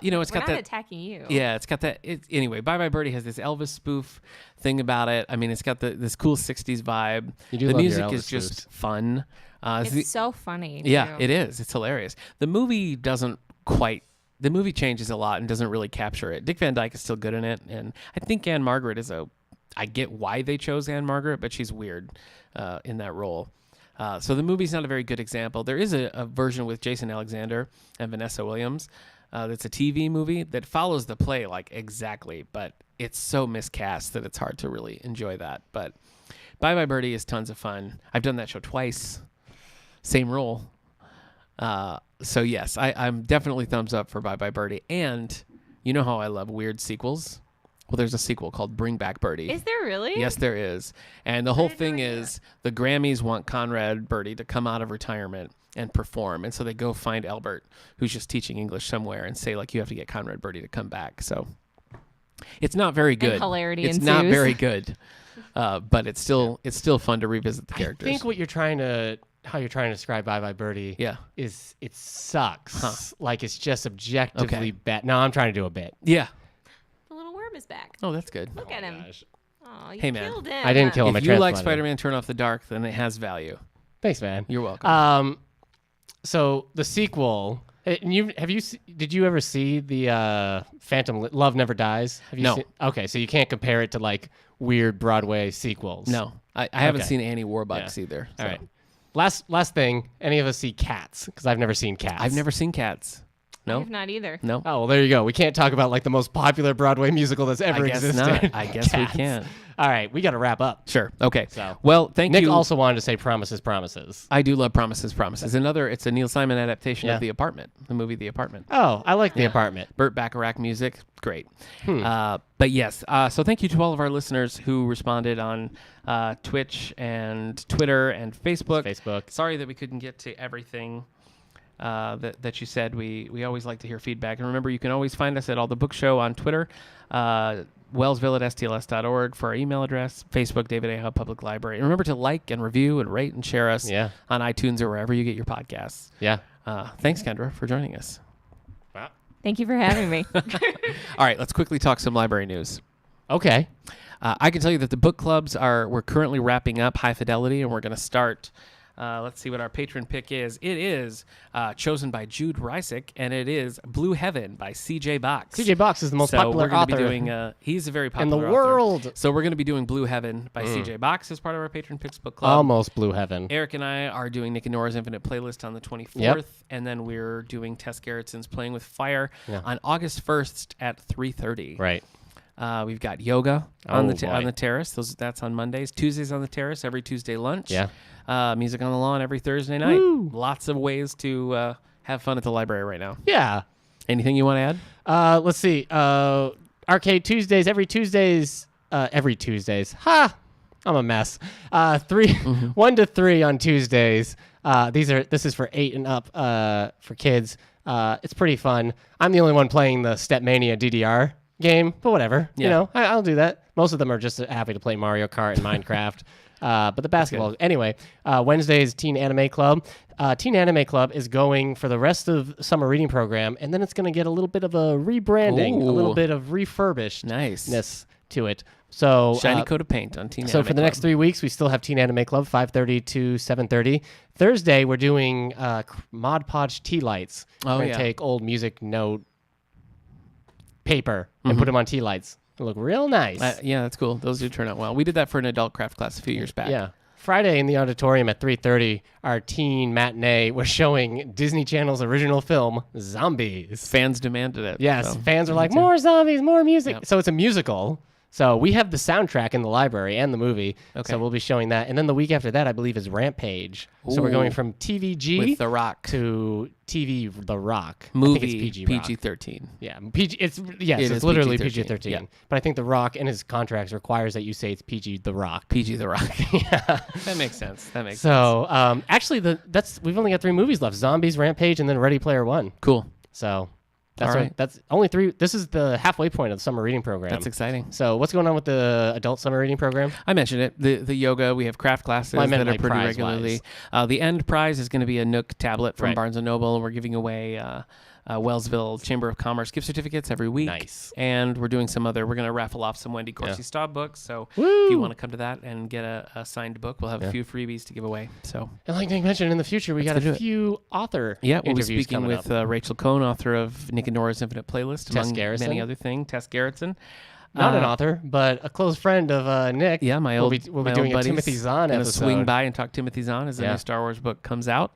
You know, it's We're got not that. attacking you. Yeah, it's got that. Anyway, Bye Bye Birdie has this Elvis spoof thing about it. I mean, it's got this cool 60s vibe. You do the love your music Elvis is just spoofs. fun. It's so funny. Yeah, too. it is. It's hilarious. The movie doesn't quite. The movie changes a lot and doesn't really capture it. Dick Van Dyke is still good in it, and I think Anne Margaret is a I get why they chose Anne Margaret, but she's weird in that role. So the movie's not a very good example. There is a version with Jason Alexander and Vanessa Williams that's a TV movie that follows the play like exactly, but it's so miscast that it's hard to really enjoy that. But Bye Bye Birdie is tons of fun. I've done that show twice. Same role. So yes, I'm definitely thumbs up for Bye Bye Birdie. And you know how I love weird sequels? Well, there's a sequel called Bring Back Birdie. Is there really? Yes, there is. And the whole thing is the Grammys want Conrad Birdie to come out of retirement and perform. And so they go find Albert, who's just teaching English somewhere, and say, like, you have to get Conrad Birdie to come back. So it's not very good. And hilarity it's ensues. Not very good. But it's still fun to revisit the characters. I think what how you're trying to describe Bye Bye Birdie is it sucks. Like it's just objectively bad. No, I'm trying to do a bit. Yeah. The little worm is back. Oh, that's good. Look at him. Gosh. Oh, you Hey, man. killed him. I didn't kill him. If you like Spider-Man Turn Off the Dark, then it has value. Thanks, man. You're welcome. So the sequel. Did you ever see the Phantom Love Never Dies? Have you No. seen, okay, so you can't compare it to like weird Broadway sequels. No. I haven't Okay. seen Annie Warbucks either. So. All right. Last thing. Any of us see Cats? Because I've never seen Cats. I've never seen Cats. No. I've not either. No. Oh, well, there you go. We can't talk about like the most popular Broadway musical that's ever I guess existed. not. I guess Cats. we can. All right, we got to wrap up. Sure. Okay. So, well, thank Nick you. also wanted to say Promises, Promises. I do love Promises, Promises. It's a Neil Simon adaptation Yeah. of The Apartment, the movie The Apartment. Oh, I like The Apartment. Burt Bacharach music, great. But yes, so thank you to all of our listeners who responded on Twitch and Twitter and Facebook. Facebook. Sorry that we couldn't get to everything that you said. We always like to hear feedback. And remember, you can always find us at All the Book Show on Twitter, Wellsville at stls.org for our email address, Facebook, David A. Howe Public Library. And remember to like and review and rate and share us on iTunes or wherever you get your podcasts. Yeah. Thanks, Kendra, for joining us. Wow. Thank you for having me. All right, let's quickly talk some library news. Okay. I can tell you that the book clubs we're currently wrapping up High Fidelity, and we're going to start. Let's see what our patron pick is. It is chosen by Jude Reisick, and it is Blue Heaven by C.J. Box. C.J. Box is the most popular we're gonna author be doing, he's a very in popular the author. world. So we're going to be doing Blue Heaven by C.J. Box as part of our patron picks book club. Almost Blue Heaven. Eric and I are doing Nick and Nora's Infinite Playlist on the 24th, Yep. and then we're doing Tess Gerritsen's Playing with Fire Yeah. on August 1st at 3:30. Right. We've got yoga on the boy. terrace. That's on Mondays. Tuesdays on the terrace. Every Tuesday lunch. Yeah. Music on the lawn every Thursday night. Woo. Lots of ways to have fun at the library right now. Yeah. Anything you want to add? Let's see. Arcade Tuesdays, every Tuesdays. Ha! I'm a mess. 1 to 3 on Tuesdays. This is for 8 and up for kids. It's pretty fun. I'm the only one playing the Stepmania DDR game, but whatever. Yeah. You know, I'll do that. Most of them are just happy to play Mario Kart and Minecraft. But the basketball. Anyway, Wednesday is Teen Anime Club. Teen Anime Club is going for the rest of summer reading program, and then it's going to get a little bit of a rebranding, a little Ooh. bit of refurbishedness Nice. to it. So Shiny coat of paint on Teen so Anime for the next Club. 3 weeks, we still have Teen Anime Club, 5:30 to 7:30. Thursday, we're doing Mod Podge tea lights. Oh, we're going to yeah. take old music note paper and put them on tea lights. They look real nice. Yeah, that's cool. Those do turn out well. We did that for an adult craft class a few years back. Yeah. Friday in the auditorium at 3:30, our teen matinee was showing Disney Channel's original film, Zombies. Fans demanded it. Yes, so. fans are like, more zombies, more music. Yep. So it's a musical. So we have the soundtrack in the library and the movie. Okay. So we'll be showing that. And then the week after that, I believe, is Rampage. So we're Ooh. going from TVG With The Rock. to TV The Rock. I Movie think it's PG Rock. PG-13. Yeah, PG. It's It it's is literally PG-13, PG-13. yeah. But I think The Rock in his contracts requires that you say it's PG The Rock. PG The Rock. Yeah. That makes sense. That makes sense. So actually, we've only got 3 movies left: Zombies, Rampage, and then Ready Player One. Cool. So that's All right. that's only 3. This is the halfway point of the summer reading program. That's exciting. So what's going on with the adult summer reading program? I mentioned it. The yoga, we have craft classes Well, I meant that are like pretty prize-wise. regularly. The end prize is going to be a Nook tablet from Right. Barnes & Noble, and we're giving away Wellsville Chamber of Commerce gift certificates every week. Nice. And we're doing we're going to raffle off some Wendy Corsi Yeah. Staub books. So Woo! if you want to come to that and get a signed book, we'll have Yeah. a few freebies to give away. So And like Nick mentioned, in the future, we got Let's do a it. few author yeah, we'll be interviews speaking coming with up. Rachel Cohn, author of Nick and Nora's Infinite Playlist, Tess among Gerritsen. many other things. Tess Gerritsen. Not an author, but a close friend of Nick. Yeah, my old We'll be my doing old a Timothy buddies Zahn gonna episode. swing by and talk Timothy Zahn as the new Star Wars book comes out.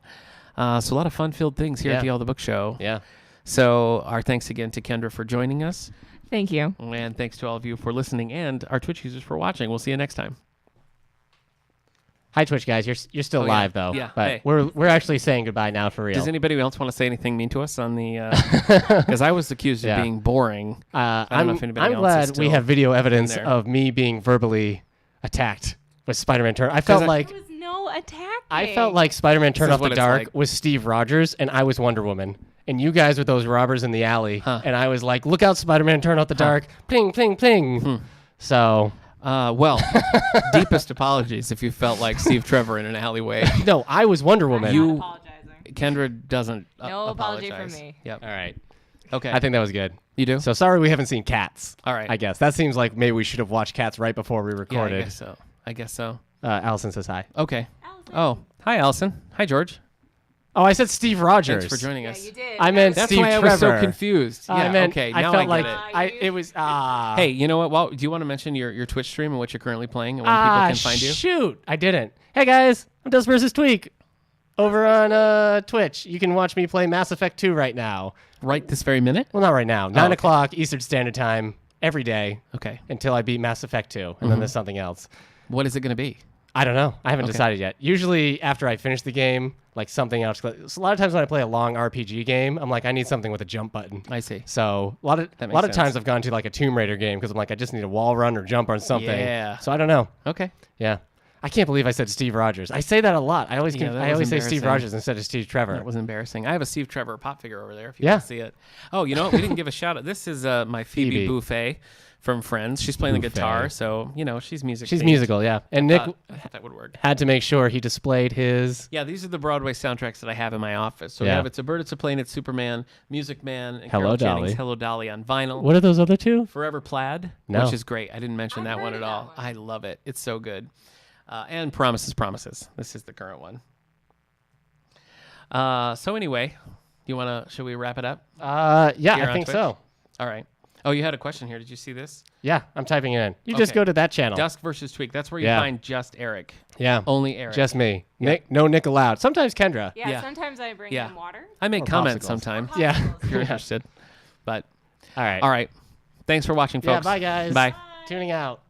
So a lot of fun-filled things here at the All the Book Show. Yeah. So our thanks again to Kendra for joining us. Thank you. And thanks to all of you for listening and our Twitch users for watching. We'll see you next time. Hi, Twitch guys. You're still live though. Yeah. But Hey. we're actually saying goodbye now for real. Does anybody else want to say anything mean to us on the? Because I was accused of being boring. I don't know if anybody I'm else glad is we still have video evidence there. of me being verbally attacked with Spider-Man Turn. I felt like There was no attacking. I felt like Spider-Man Turn is Off what the it's Dark like. was Steve Rogers and I was Wonder Woman. And you guys were those robbers in the alley. And I was like, look out, Spider-Man Turn Off the Dark. Pling, pling, pling. So... well, deepest apologies if you felt like Steve Trevor in an alleyway. No, I was Wonder Woman. I'm not apologizing. Kendra doesn't No apology apologize. from me. Yep. All right. Okay. I think that was good. You do? So sorry we haven't seen Cats. All right. I guess. That seems like maybe we should have watched Cats right before we Yeah, recorded. I guess so. Allison says hi. Okay. Allison. Oh, hi, Allison. Hi, George. Oh, I said Steve Rogers. Thanks for joining Yeah, us. you did. I meant That's Steve why I was so Trevor. confused. Yeah, I meant, okay. I Now felt I get like it. it was Hey, you know what? Well, do you want to mention your Twitch stream and what you're currently playing and when people can find you? Shoot, I didn't. Hey guys, I'm Dust vs. Tweak over on Twitch. You can watch me play Mass Effect 2 right now. Right this very minute? Well, not right now. 9 okay. o'clock Eastern Standard Time every day Okay. until I beat Mass Effect 2, and then there's something else. What is it going to be? I don't know. I haven't Okay. decided yet. Usually after I finish the game, like something else. So a lot of times when I play a long RPG game, I'm like, I need something with a jump button. I see. So a lot of That makes sense. times I've gone to like a Tomb Raider game because I'm like, I just need a wall run or jump on something. Yeah. So I don't know. Okay. Yeah. I can't believe I said Steve Rogers. I say that a lot. I always Yeah, that I was always say Steve embarrassing. Rogers instead of Steve Trevor. That was embarrassing. I have a Steve Trevor pop figure over there if you Yeah. want to see it. Oh, you know what? We didn't give a shout out. This is my Phoebe Phoebe. Buffet from Friends. She's playing the Buffet. guitar, so, you know, she's music. She's themed. musical, yeah. And Nick I thought that would work. had to make sure he displayed his. Yeah, these are the Broadway soundtracks that I have in my office. So we Yeah. have It's a Bird, It's a Plane, It's Superman, Music Man, and Hello, Carol Jennings' Dolly. Hello Dolly on vinyl. What are those other two? Forever Plaid, No. which is great. I didn't mention that one at all. I love it. It's so good. And Promises. This is the current one. So anyway, should we wrap it up? Yeah, Here I on think Twitch? so. All right. Oh, you had a question here. Did you see this? Yeah, I'm typing it in. You just Okay. go to that channel. Dusk versus Tweak. That's where you Yeah. find just Eric. Yeah. Only Eric. Just me. Nick, no Nick allowed. Sometimes Kendra. Yeah, Yeah. sometimes I bring Yeah. him water. I make Or comments popsicles. sometimes Yeah. if you're interested. But All right. all right. Thanks for watching, Yeah, folks. bye guys. Bye. Tuning out.